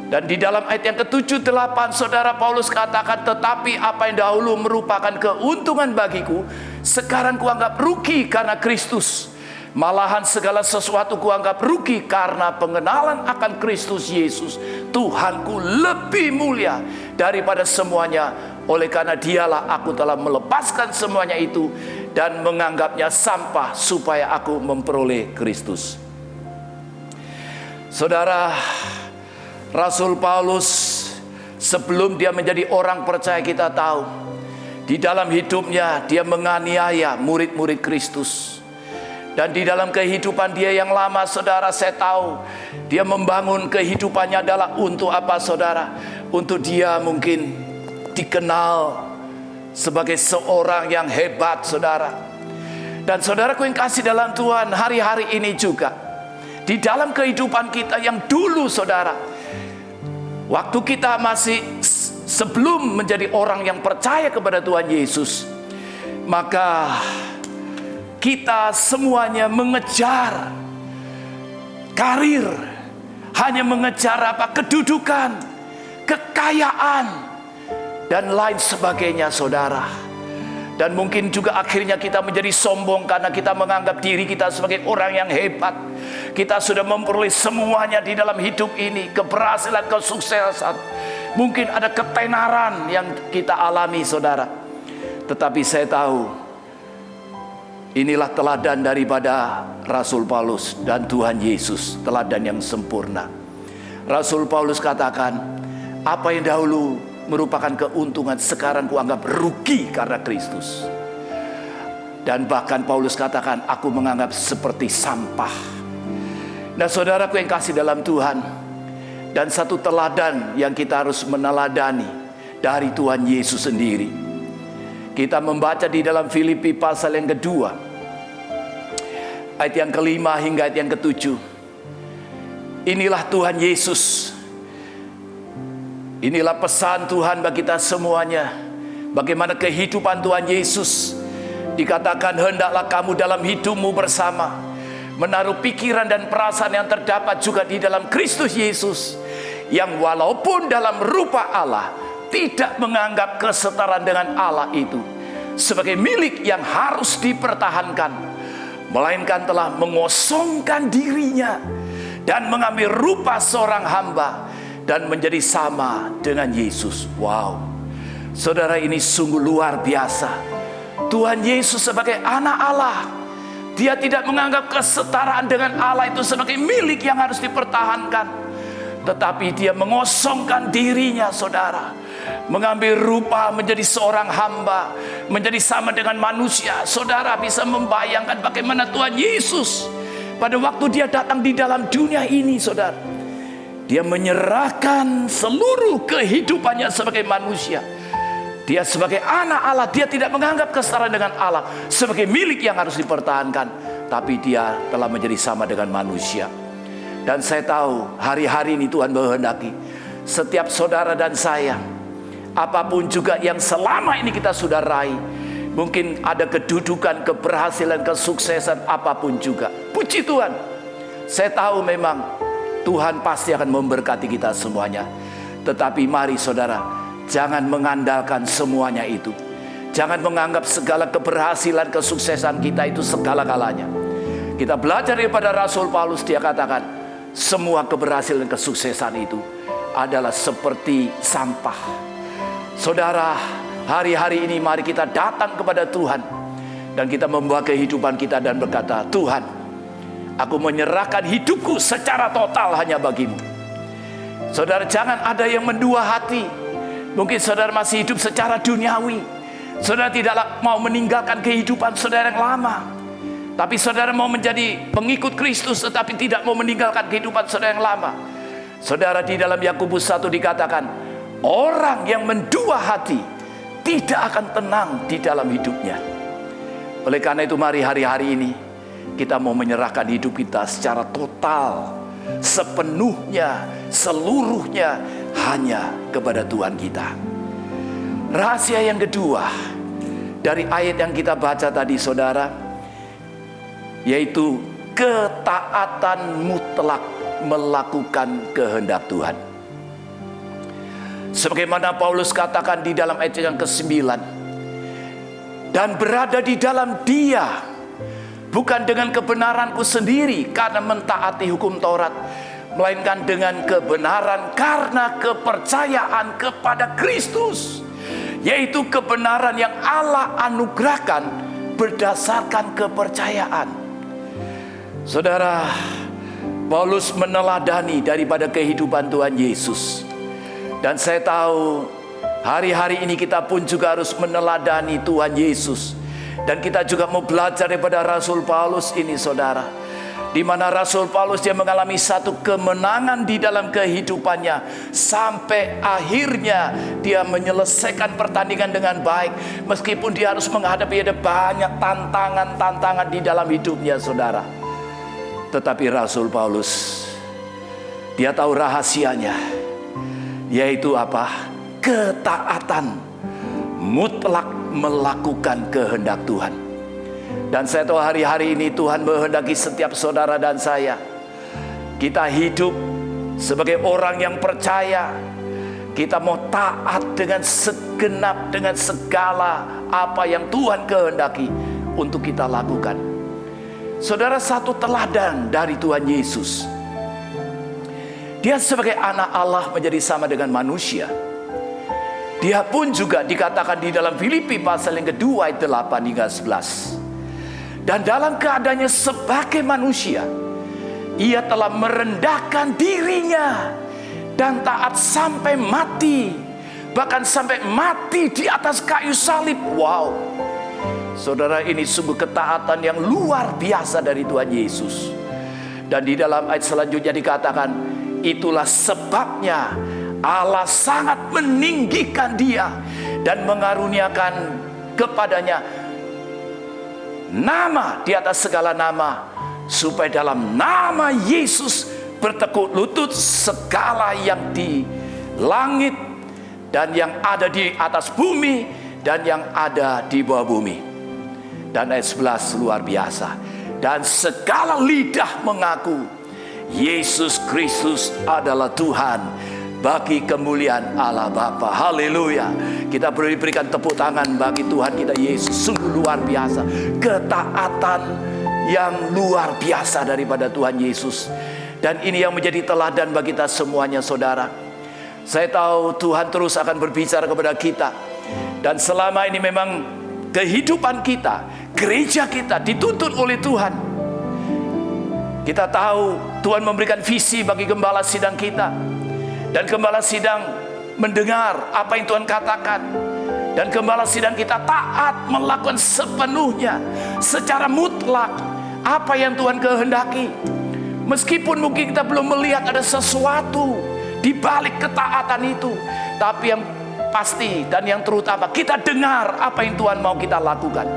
Dan di dalam ayat yang ke-7, 8, saudara, Paulus katakan, tetapi apa yang dahulu merupakan keuntungan bagiku, sekarang kuanggap rugi karena Kristus. Malahan segala sesuatu kuanggap rugi karena pengenalan akan Kristus Yesus, Tuhanku, lebih mulia daripada semuanya. Oleh karena Dialah aku telah melepaskan semuanya itu dan menganggapnya sampah, supaya aku memperoleh Kristus. Saudara, Rasul Paulus sebelum dia menjadi orang percaya, kita tahu di dalam hidupnya dia menganiaya murid-murid Kristus. Dan di dalam kehidupan dia yang lama, saudara, saya tahu dia membangun kehidupannya adalah untuk apa, saudara? Untuk dia mungkin dikenal sebagai seorang yang hebat, saudara. Dan saudaraku yang kasih dalam Tuhan, hari-hari ini juga di dalam kehidupan kita yang dulu, saudara, waktu kita masih sebelum menjadi orang yang percaya kepada Tuhan Yesus, maka kita semuanya mengejar karir, hanya mengejar apa? Kedudukan, kekayaan, dan lain sebagainya, saudara. Dan mungkin juga akhirnya kita menjadi sombong karena kita menganggap diri kita sebagai orang yang hebat. Kita sudah memperoleh semuanya di dalam hidup ini, keberhasilan, kesuksesan. Mungkin ada ketenaran yang kita alami, saudara. Tetapi saya tahu inilah teladan daripada Rasul Paulus dan Tuhan Yesus, teladan yang sempurna. Rasul Paulus katakan, Apa yang dahulu merupakan keuntungan sekarang kuanggap rugi karena Kristus. Dan bahkan Paulus katakan, aku menganggap seperti sampah. Nah saudaraku yang kasih dalam Tuhan, dan satu teladan yang kita harus meneladani dari Tuhan Yesus sendiri. Kita membaca di dalam Filipi pasal yang kedua, ayat yang kelima hingga ayat yang ketujuh. Inilah Tuhan Yesus. Inilah pesan Tuhan bagi kita semuanya. Bagaimana kehidupan Tuhan Yesus. Dikatakan, hendaklah kamu dalam hidupmu bersama menaruh pikiran dan perasaan yang terdapat juga di dalam Kristus Yesus, yang walaupun dalam rupa Allah tidak menganggap kesetaraan dengan Allah itu sebagai milik yang harus dipertahankan, melainkan telah mengosongkan dirinya dan mengambil rupa seorang hamba dan menjadi sama dengan Yesus. Wow, saudara, ini sungguh luar biasa. Tuhan Yesus sebagai anak Allah, Dia tidak menganggap kesetaraan dengan Allah itu sebagai milik yang harus dipertahankan, tetapi Dia mengosongkan dirinya, saudara, mengambil rupa menjadi seorang hamba, menjadi sama dengan manusia. Saudara bisa membayangkan bagaimana Tuhan Yesus pada waktu Dia datang di dalam dunia ini, saudara, Dia menyerahkan seluruh kehidupannya sebagai manusia. Dia sebagai anak Allah, Dia tidak menganggap kesetaraan dengan Allah sebagai milik yang harus dipertahankan, tapi Dia telah menjadi sama dengan manusia. Dan saya tahu hari-hari ini Tuhan menghendaki setiap saudara dan saya, apapun juga yang selama ini kita sudah raih, mungkin ada kedudukan, keberhasilan, kesuksesan, apapun juga, puji Tuhan, saya tahu memang Tuhan pasti akan memberkati kita semuanya. Tetapi mari saudara, jangan mengandalkan semuanya itu. Jangan menganggap segala keberhasilan, kesuksesan kita itu segala-galanya. Kita belajar daripada Rasul Paulus, dia katakan, semua keberhasilan, kesuksesan itu adalah seperti sampah. Saudara, hari-hari ini mari kita datang kepada Tuhan dan kita membawa kehidupan kita dan berkata, Tuhan, aku menyerahkan hidupku secara total hanya bagimu. Saudara, jangan ada yang mendua hati. Mungkin saudara masih hidup secara duniawi. Saudara tidak mau meninggalkan kehidupan saudara yang lama, tapi saudara mau menjadi pengikut Kristus, tetapi tidak mau meninggalkan kehidupan saudara yang lama. Saudara, di dalam Yakobus 1 dikatakan, orang yang mendua hati tidak akan tenang di dalam hidupnya. Oleh karena itu mari hari-hari ini kita mau menyerahkan hidup kita secara total, sepenuhnya, seluruhnya hanya kepada Tuhan kita. Rahasia yang kedua dari ayat yang kita baca tadi, saudara, yaitu ketaatan mutlak melakukan kehendak Tuhan. Sebagaimana Paulus katakan di dalam ayat yang ke-9, dan berada di dalam Dia, bukan dengan kebenaranku sendiri karena mentaati hukum Taurat, melainkan dengan kebenaran karena kepercayaan kepada Kristus, yaitu kebenaran yang Allah anugerahkan berdasarkan kepercayaan. Saudara, Paulus meneladani daripada kehidupan Tuhan Yesus. Dan saya tahu hari-hari ini kita pun juga harus meneladani Tuhan Yesus. Dan kita juga mau belajar daripada Rasul Paulus ini, saudara, di mana Rasul Paulus dia mengalami satu kemenangan di dalam kehidupannya, sampai akhirnya dia menyelesaikan pertandingan dengan baik, meskipun dia harus menghadapi ada banyak tantangan di dalam hidupnya, saudara. Tetapi Rasul Paulus, dia tahu rahasianya, yaitu apa? Ketaatan mutlak melakukan kehendak Tuhan. Dan saya tahu hari-hari ini Tuhan menghendaki setiap saudara dan saya, kita hidup sebagai orang yang percaya. Kita mau taat dengan segenap, dengan segala apa yang Tuhan kehendaki untuk kita lakukan. Saudara, satu teladan dari Tuhan Yesus, Dia sebagai anak Allah menjadi sama dengan manusia. Dia pun juga dikatakan di dalam Filipi pasal yang kedua ayat 8 hingga 11. Dan dalam keadaannya sebagai manusia, Ia telah merendahkan dirinya dan taat sampai mati, bahkan sampai mati di atas kayu salib. Wow, saudara, ini sungguh ketaatan yang luar biasa dari Tuhan Yesus. Dan di dalam ayat selanjutnya dikatakan, itulah sebabnya Allah sangat meninggikan dia dan mengaruniakan kepadanya nama di atas segala nama, supaya dalam nama Yesus bertekuk lutut segala yang di langit dan yang ada di atas bumi dan yang ada di bawah bumi. Dan ayat 11 luar biasa. Dan segala lidah mengaku Yesus Kristus adalah Tuhan, bagi kemuliaan Allah Bapa. Haleluya. Kita perlu diberikan tepuk tangan bagi Tuhan kita Yesus. Sungguh luar biasa. Ketaatan yang luar biasa daripada Tuhan Yesus. Dan ini yang menjadi teladan bagi kita semuanya, saudara. Saya tahu Tuhan terus akan berbicara kepada kita. Dan selama ini memang kehidupan kita, gereja kita dituntut oleh Tuhan. Kita tahu Tuhan memberikan visi bagi gembala sidang kita. Dan gembala sidang mendengar apa yang Tuhan katakan. Dan gembala sidang kita taat melakukan sepenuhnya, secara mutlak apa yang Tuhan kehendaki. Meskipun mungkin kita belum melihat ada sesuatu di balik ketaatan itu, tapi yang pasti dan yang terutama kita dengar apa yang Tuhan mau kita lakukan.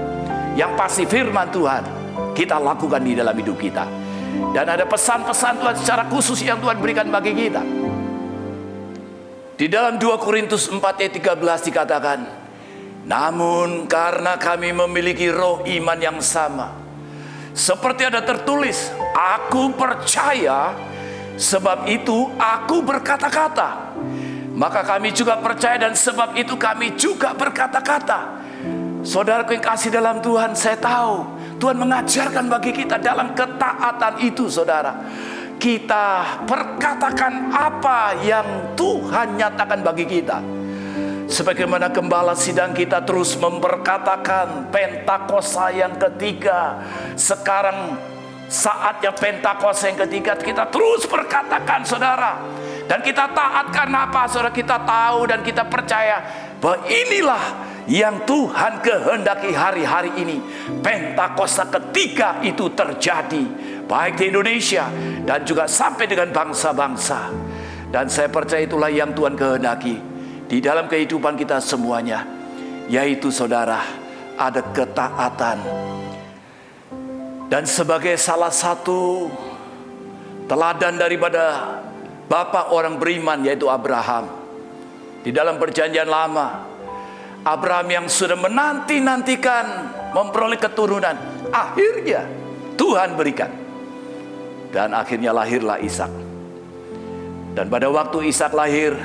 Yang pasti firman Tuhan kita lakukan di dalam hidup kita. Dan ada pesan-pesan Tuhan secara khusus yang Tuhan berikan bagi kita. Di dalam 2 Korintus 4 ayat 13 dikatakan, namun karena kami memiliki roh iman yang sama, seperti ada tertulis, aku percaya, sebab itu aku berkata-kata. Maka kami juga percaya dan sebab itu kami juga berkata-kata. Saudaraku yang kasih dalam Tuhan, saya tahu Tuhan mengajarkan bagi kita dalam ketaatan itu, saudara. Kita perkatakan apa yang Tuhan nyatakan bagi kita. Sebagaimana gembala sidang kita terus memperkatakan Pentakosta yang ketiga. Sekarang saatnya Pentakosta yang ketiga, kita terus perkatakan, saudara. Dan kita taat karena apa, saudara? Kita tahu dan kita percaya bahwa inilah yang Tuhan kehendaki hari-hari ini. Pentakosta ketiga itu terjadi, baik di Indonesia dan juga sampai dengan bangsa-bangsa. Dan saya percaya itulah yang Tuhan kehendaki di dalam kehidupan kita semuanya, yaitu, saudara, ada ketaatan. Dan sebagai salah satu teladan daripada Bapak orang beriman, yaitu Abraham, di dalam perjanjian lama, Abraham yang sudah menanti-nantikan memperoleh keturunan, akhirnya Tuhan berikan. Dan akhirnya lahirlah Ishak. Dan pada waktu Ishak lahir,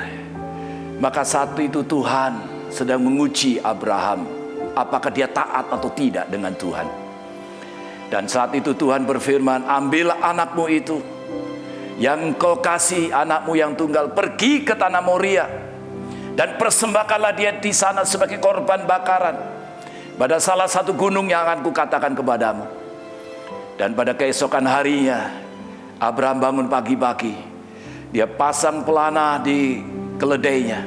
maka saat itu Tuhan sedang menguji Abraham, apakah dia taat atau tidak dengan Tuhan. Dan saat itu Tuhan berfirman, ambillah anakmu itu, yang kau kasih, anakmu yang tunggal, pergi ke tanah Moria, dan persembahkanlah dia di sana sebagai korban bakaran pada salah satu gunung yang akan kukatakan kepadamu. Dan pada keesokan harinya, Abraham bangun pagi-pagi, dia pasang pelana di keledainya,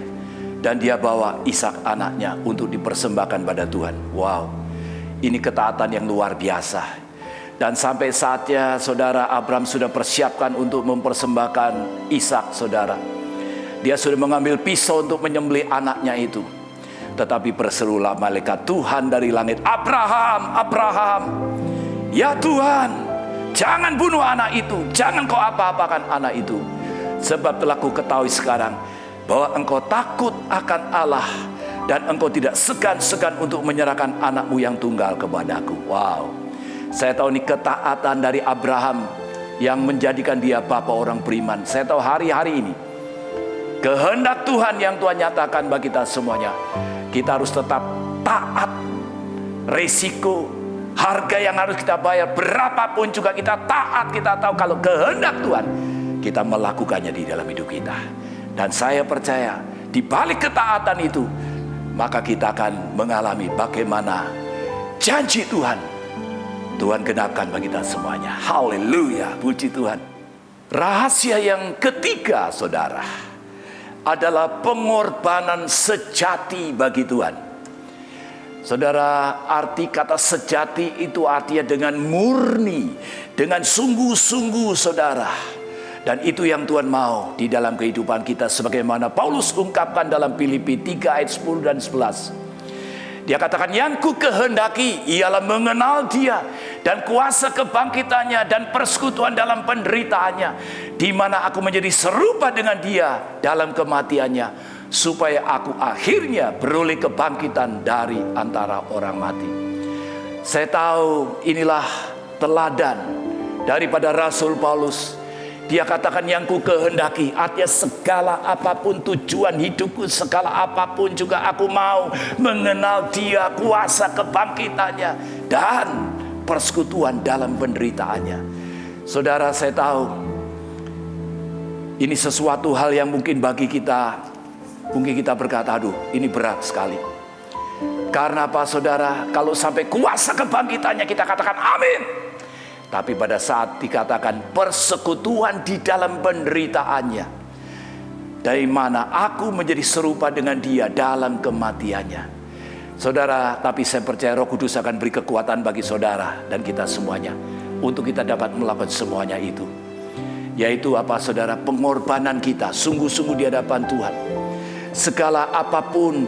dan dia bawa Ishak anaknya untuk dipersembahkan pada Tuhan. Wow, ini ketaatan yang luar biasa. Dan sampai saatnya, saudara, Abraham sudah persiapkan untuk mempersembahkan Ishak, saudara. Dia sudah mengambil pisau untuk menyembelih anaknya itu. Tetapi berserulah malaikat Tuhan dari langit, Abraham, Abraham. Ya Tuhan, jangan bunuh anak itu, jangan kau apa-apakan anak itu. Sebab telah ku ketahui sekarang bahwa engkau takut akan Allah, dan engkau tidak segan-segan untuk menyerahkan anakmu yang tunggal kepadaku. Wow, saya tahu ini ketaatan dari Abraham yang menjadikan dia bapa orang beriman. Saya tahu hari-hari ini kehendak Tuhan yang Tuhan nyatakan bagi kita semuanya. Kita harus tetap taat. Resiko, harga yang harus kita bayar, berapapun juga kita taat. Kita tahu kalau kehendak Tuhan, kita melakukannya di dalam hidup kita. Dan saya percaya di balik ketaatan itu, maka kita akan mengalami bagaimana janji Tuhan genapkan bagi kita semuanya. Haleluya, puji Tuhan. Rahasia yang ketiga, saudara, adalah pengorbanan sejati bagi Tuhan. Saudara, arti kata sejati itu artinya dengan murni, dengan sungguh-sungguh, saudara. Dan itu yang Tuhan mau di dalam kehidupan kita, sebagaimana Paulus ungkapkan dalam Filipi 3 ayat 10 dan 11. Dia katakan, yang ku kehendaki ialah mengenal Dia dan kuasa kebangkitannya dan persekutuan dalam penderitaannya, di mana aku menjadi serupa dengan Dia dalam kematiannya, supaya aku akhirnya beroleh kebangkitan dari antara orang mati. Saya tahu inilah teladan daripada Rasul Paulus. Dia katakan, yang ku kehendaki, artinya segala apapun tujuan hidupku, segala apapun juga aku mau mengenal Dia, kuasa kebangkitannya dan persekutuan dalam penderitaannya. Saudara, saya tahu ini sesuatu hal yang mungkin bagi kita, mungkin kita berkata, aduh ini berat sekali. Karena apa, saudara? Kalau sampai kuasa kebangkitannya kita katakan amin. Tapi pada saat dikatakan persekutuan di dalam penderitaannya, dari mana aku menjadi serupa dengan Dia dalam kematiannya. Saudara, tapi saya percaya Roh Kudus akan beri kekuatan bagi saudara dan kita semuanya untuk kita dapat melakukan semuanya itu. Yaitu apa, saudara? Pengorbanan kita sungguh-sungguh di hadapan Tuhan. Segala apapun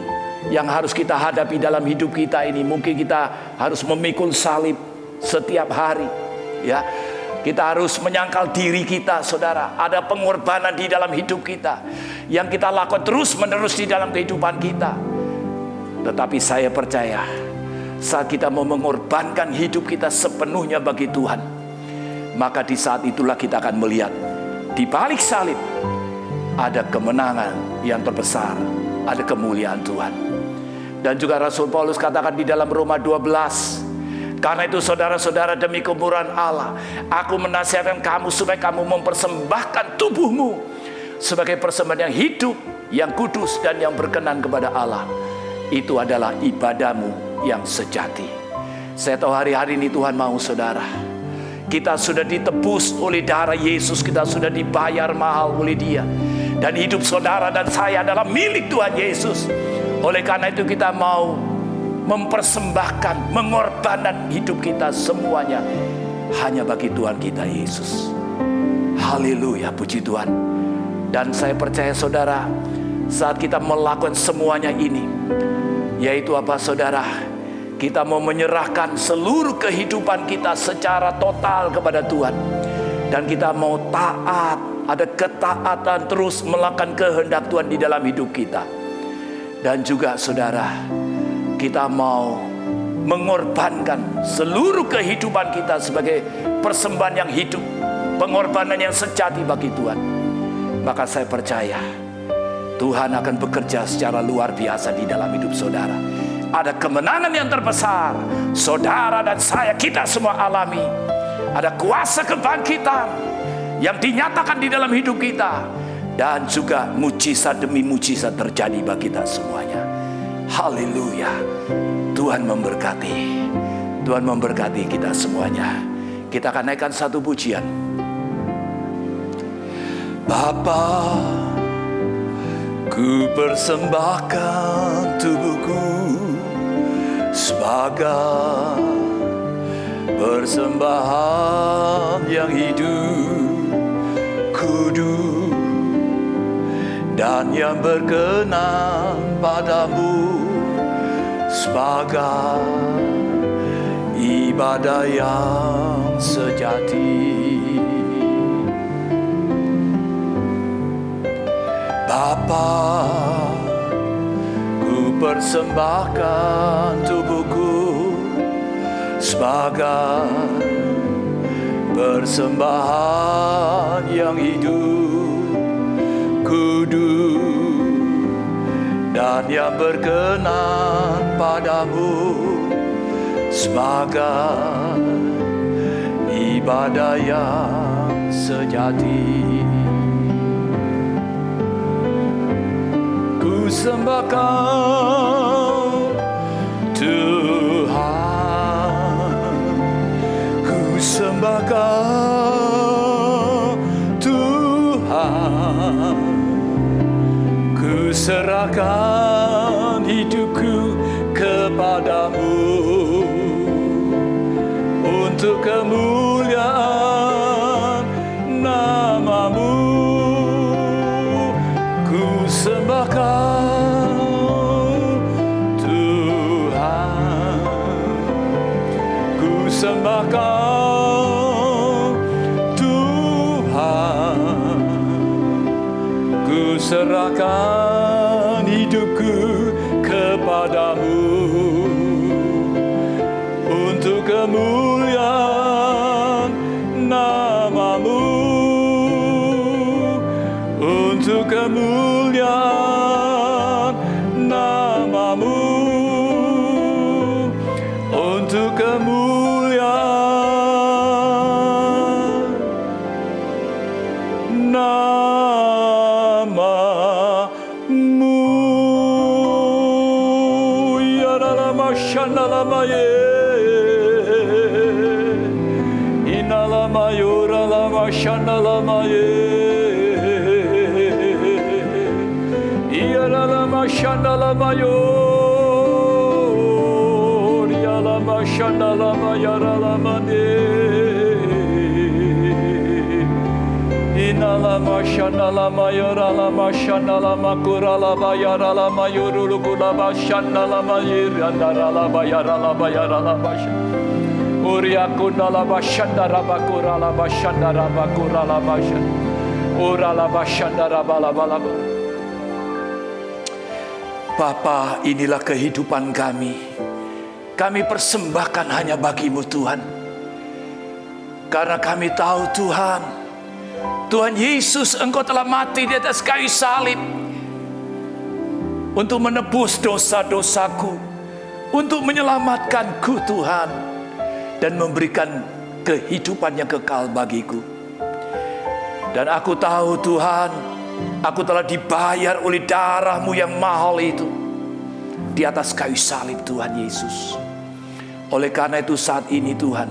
yang harus kita hadapi dalam hidup kita ini, mungkin kita harus memikul salib setiap hari. Ya, kita harus menyangkal diri kita, saudara. Ada pengorbanan di dalam hidup kita yang kita lakukan terus-menerus di dalam kehidupan kita. Tetapi saya percaya, saat kita mau mengorbankan hidup kita sepenuhnya bagi Tuhan, maka di saat itulah kita akan melihat di balik salib ada kemenangan yang terbesar, ada kemuliaan Tuhan. Dan juga Rasul Paulus katakan di dalam Roma 12, karena itu saudara-saudara, demi kemurahan Allah, aku menasihatkan kamu supaya kamu mempersembahkan tubuhmu sebagai persembahan yang hidup, yang kudus, dan yang berkenan kepada Allah. Itu adalah ibadahmu yang sejati. Saya tahu hari-hari ini Tuhan mau, saudara, kita sudah ditebus oleh darah Yesus, kita sudah dibayar mahal oleh Dia. Dan hidup saudara dan saya adalah milik Tuhan Yesus. Oleh karena itu kita mau mempersembahkan, mengorbankan hidup kita semuanya hanya bagi Tuhan kita Yesus. Haleluya, puji Tuhan. Dan saya percaya, saudara, saat kita melakukan semuanya ini, yaitu apa, saudara? Kita mau menyerahkan seluruh kehidupan kita secara total kepada Tuhan. Dan kita mau taat, ada ketaatan terus melakukan kehendak Tuhan di dalam hidup kita. Dan juga, saudara, kita mau mengorbankan seluruh kehidupan kita sebagai persembahan yang hidup, pengorbanan yang sejati bagi Tuhan. Maka saya percaya Tuhan akan bekerja secara luar biasa di dalam hidup saudara. Ada kemenangan yang terbesar, saudara dan saya, kita semua alami. Ada kuasa kebangkitan yang dinyatakan di dalam hidup kita. Dan juga mujizat demi mujizat terjadi bagi kita semuanya. Haleluya. Tuhan memberkati. Tuhan memberkati kita semuanya. Kita akan naikkan satu pujian. Bapa, ku persembahkan tubuhku sebagai persembahan yang hidup, kudus, dan yang berkenan padamu, sebagai ibadah yang sejati. Bapa, ku persembahkan tubuhku sebagai persembahan yang hidup, kudus, dan yang berkenan padamu, sebagai ibadah yang sejati. Ku sembahkan Tuhan, ku sembahkan Tuhan, kepadamu untuk kemuliaan namamu. Ku sembah Kau Tuhan, ku sembah Kau Tuhan, ku serahkan hidupku kepadamu untuk kemuliaan namamu, untuk kemuliaan namamu, untuk kemuliaan namamu. Ya dalam shandalamaye, inalamayura lama shandalamaye, iya lama shandalamayo, iya lama shandalamaya lamane, inalama shandalamaya lama shandalamakura labaya lamayuru lama shandalamayir andara labaya labaya labaya. Uriakunda laba shandara bakura laba shandara bakura laba ura laba shandara balaba. Bapa, inilah kehidupan kami. Kami persembahkan hanya bagi-Mu Tuhan. Karena kami tahu Tuhan, Tuhan Yesus Engkau telah mati di atas kayu salib untuk menebus dosa-dosaku, untuk menyelamatkanku Tuhan, dan memberikan kehidupan yang kekal bagiku. Dan aku tahu Tuhan, aku telah dibayar oleh darah-Mu yang mahal itu di atas kayu salib Tuhan Yesus. Oleh karena itu saat ini Tuhan,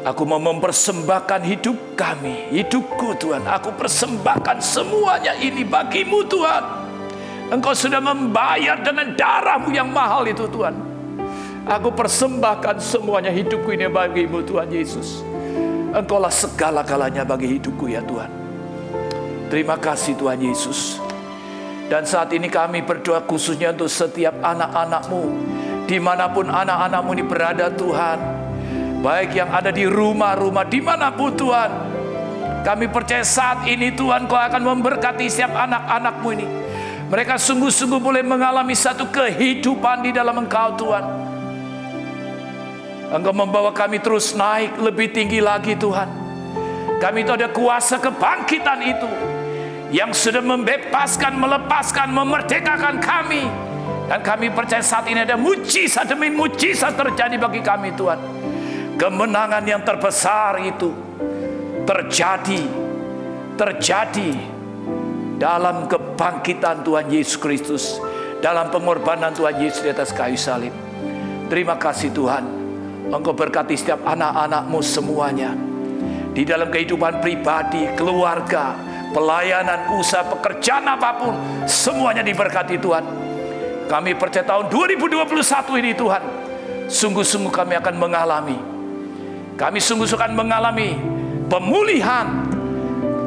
aku mau mempersembahkan hidup kami, hidupku Tuhan. Aku persembahkan semuanya ini bagi-Mu Tuhan. Engkau sudah membayar dengan darah-Mu yang mahal itu Tuhan. Aku persembahkan semuanya hidupku ini bagi-Mu Tuhan Yesus. Engkaulah segala-galanya bagi hidupku ya Tuhan. Terima kasih Tuhan Yesus. Dan saat ini kami berdoa khususnya untuk setiap anak-anak-Mu, dimanapun anak-anak-Mu ini berada Tuhan, baik yang ada di rumah-rumah, dimanapun Tuhan, kami percaya saat ini Tuhan Kau akan memberkati setiap anak-anak-Mu ini. Mereka sungguh-sungguh boleh mengalami satu kehidupan di dalam Engkau Tuhan. Engkau membawa kami terus naik lebih tinggi lagi Tuhan. Kami itu ada kuasa kebangkitan itu yang sudah membebaskan, melepaskan, memerdekakan kami. Dan kami percaya saat ini ada mujizat demi mujizat terjadi bagi kami Tuhan. Kemenangan yang terbesar itu terjadi dalam kebangkitan Tuhan Yesus Kristus, dalam pengorbanan Tuhan Yesus di atas kayu salib. Terima kasih Tuhan, Engkau berkati setiap anak-anak-Mu semuanya, di dalam kehidupan pribadi, keluarga, pelayanan, usaha, pekerjaan apapun, semuanya diberkati Tuhan. Kami percaya tahun 2021 ini Tuhan, sungguh-sungguh kami akan mengalami pemulihan.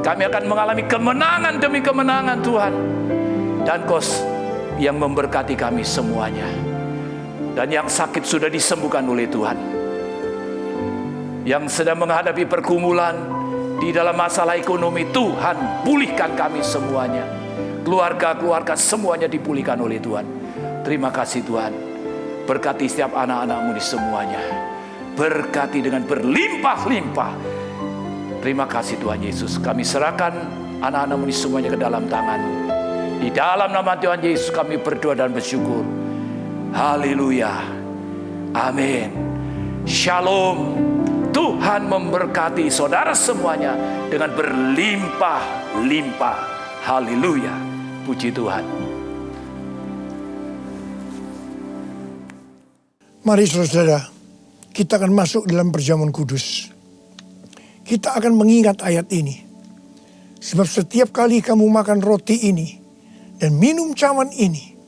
Kami akan mengalami kemenangan demi kemenangan Tuhan. Dan Kau yang memberkati kami semuanya. Dan yang sakit sudah disembuhkan oleh Tuhan. Yang sedang menghadapi pergumulan di dalam masalah ekonomi, Tuhan pulihkan kami semuanya. Keluarga-keluarga semuanya dipulihkan oleh Tuhan. Terima kasih Tuhan. Berkati setiap anak-anak-Mu di semuanya. Berkati dengan berlimpah-limpah. Terima kasih Tuhan Yesus. Kami serahkan anak-anak-Mu ini semuanya ke dalam tangan-Mu. Di dalam nama Tuhan Yesus kami berdoa dan bersyukur. Haleluya. Amin. Shalom. Tuhan memberkati saudara semuanya dengan berlimpah-limpah. Haleluya. Puji Tuhan. Mari saudara, kita akan masuk dalam perjamuan kudus. Kita akan mengingat ayat ini. Sebab setiap kali kamu makan roti ini dan minum cawan ini,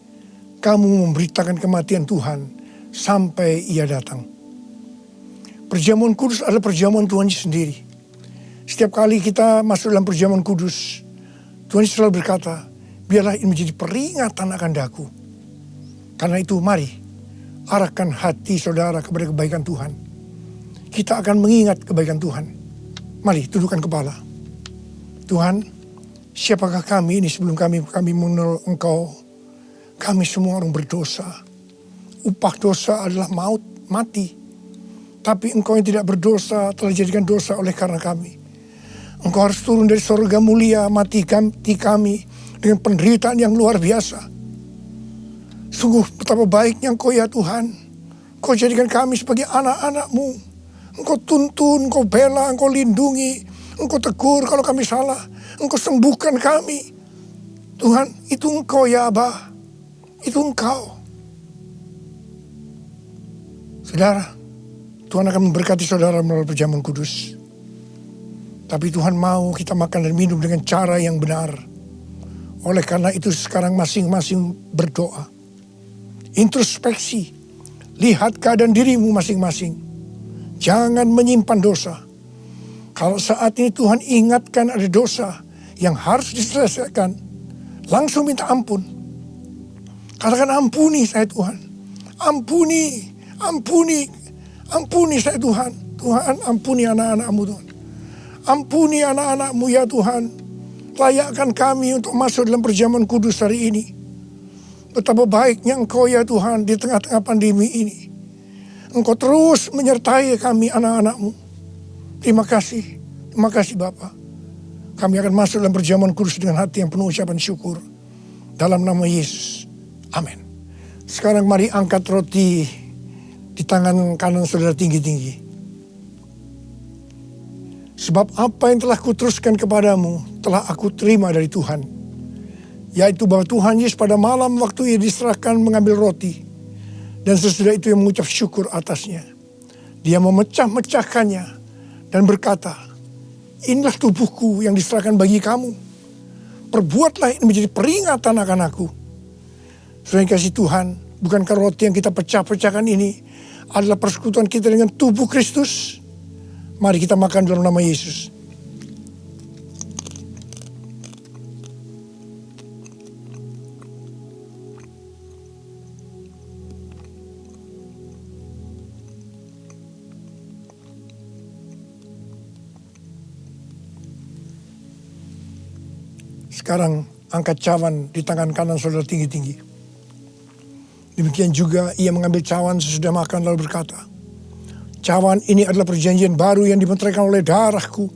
kamu memberitakan kematian Tuhan sampai ia datang. Perjamuan kudus adalah perjamuan Tuhan Yesus sendiri. Setiap kali kita masuk dalam perjamuan kudus, Tuhan Yesus selalu berkata, biarlah ini menjadi peringatan akan daku. Karena itu mari arahkan hati saudara kepada kebaikan Tuhan. Kita akan mengingat kebaikan Tuhan. Mari tundukkan kepala. Tuhan, siapakah kami ini sebelum kami mengenal Engkau? Kami semua orang berdosa. Upah dosa adalah maut, mati. Tapi Engkau yang tidak berdosa telah dijadikan dosa oleh karena kami. Engkau harus turun dari surga mulia, mati kami dengan penderitaan yang luar biasa. Sungguh betapa baiknya Engkau ya Tuhan. Engkau jadikan kami sebagai anak-anak-Mu. Engkau tuntun, Engkau bela, Engkau lindungi. Engkau tegur kalau kami salah. Engkau sembuhkan kami. Tuhan, itu Engkau ya Abah. Itu Engkau. Saudara, Tuhan akan memberkati saudara melalui perjamuan kudus. Tapi Tuhan mau kita makan dan minum dengan cara yang benar. Oleh karena itu sekarang masing-masing berdoa. Introspeksi. Lihat keadaan dirimu masing-masing. Jangan menyimpan dosa. Kalau saat ini Tuhan ingatkan ada dosa yang harus diselesaikan, langsung minta ampun. Katakan ampuni saya Tuhan. Ampuni saya Tuhan. Tuhan ampuni anak-anak-Mu Tuhan. Ampuni anak-anak-Mu ya Tuhan. Layakkan kami untuk masuk dalam perjamuan kudus hari ini. Betapa baiknya Engkau ya Tuhan di tengah-tengah pandemi ini. Engkau terus menyertai kami anak-anak-Mu. Terima kasih Bapa. Kami akan masuk dalam perjamuan kudus dengan hati yang penuh ucapan syukur. Dalam nama Yesus. Amin. Sekarang mari angkat roti di tangan kanan saudara tinggi-tinggi. Sebab apa yang telah kuteruskan kepadamu telah aku terima dari Tuhan. Yaitu bahwa Tuhan Yesus pada malam waktu ia diserahkan mengambil roti. Dan sesudah itu ia mengucap syukur atasnya. Dia memecah-mecahkannya dan berkata, inilah tubuhku yang diserahkan bagi kamu. Perbuatlah ini menjadi peringatan akan aku. Saudara yang kasih Tuhan, bukankah roti yang kita pecah-pecahkan ini adalah persekutuan kita dengan tubuh Kristus? Mari kita makan dalam nama Yesus. Sekarang angkat cawan di tangan kanan saudara tinggi-tinggi. Demikian juga ia mengambil cawan sesudah makan lalu berkata, cawan ini adalah perjanjian baru yang dimeteraikan oleh darahku.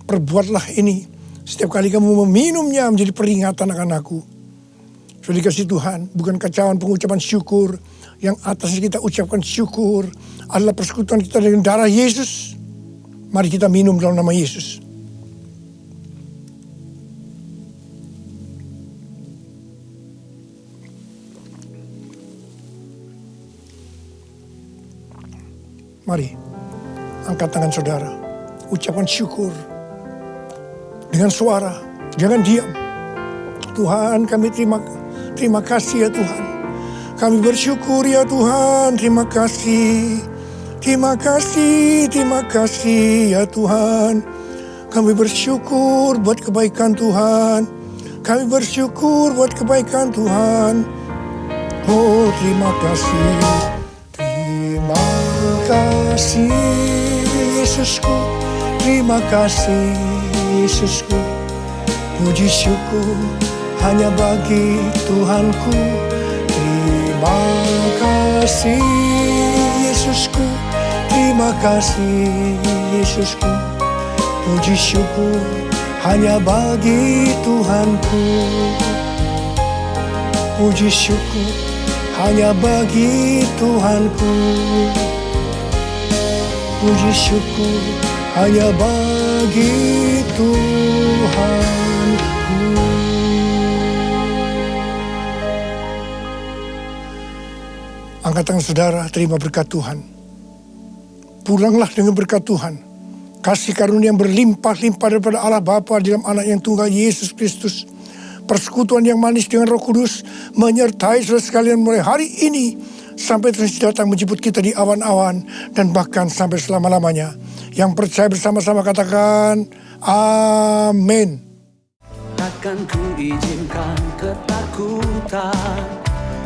Perbuatlah ini setiap kali kamu meminumnya menjadi peringatan akan aku. Sudah dikasih Tuhan, bukankah cawan pengucapan syukur yang atasnya kita ucapkan syukur adalah persekutuan kita dengan darah Yesus? Mari kita minum dalam nama Yesus. Mari, angkat tangan saudara. Ucapan syukur. Dengan suara, jangan diam. Tuhan, kami terima kasih ya Tuhan. Kami bersyukur ya Tuhan, terima kasih. Terima kasih ya Tuhan. Kami bersyukur buat kebaikan Tuhan. Kami bersyukur buat kebaikan Tuhan. Oh, terima kasih. Terima kasih Yesusku, terima kasih Yesusku. Puji syukur hanya bagi Tuhanku. Terima kasih Yesusku, terima kasih Yesusku. Puji syukur hanya bagi Tuhanku. Puji syukur hanya bagi Tuhanku. Puji syukur hanya bagi Tuhanku. Angkat tangan saudara, terima berkat Tuhan. Pulanglah dengan berkat Tuhan. Kasih karunia yang berlimpah-limpah daripada Allah Bapa dalam Anak yang tunggal Yesus Kristus. persekutuan yang manis dengan Roh Kudus menyertai saudara sekalian mulai hari ini sampai Tuhan datang menjemput kita di awan-awan dan bahkan sampai selama-lamanya. Yang percaya bersama-sama katakan amin. Takkan ku izinkan ketakutan,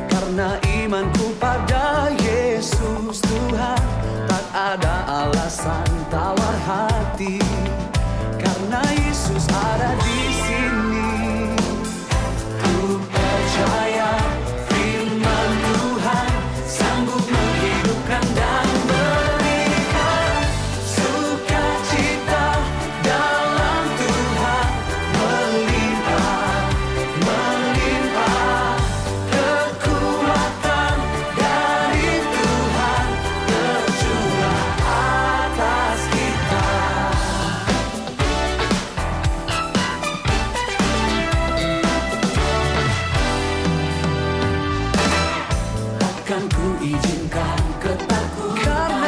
karena imanku pada Yesus Tuhan. Tak ada alasan tawar hati, karena Yesus ada di sini. Ku percaya firman Tuhan sanggup menghidupkan dan berikan sukacita dalam Tuhan, melimpah, melimpah kekuatan dari Tuhan tercurah atas kita. Takkan ku izinkan ketakutan,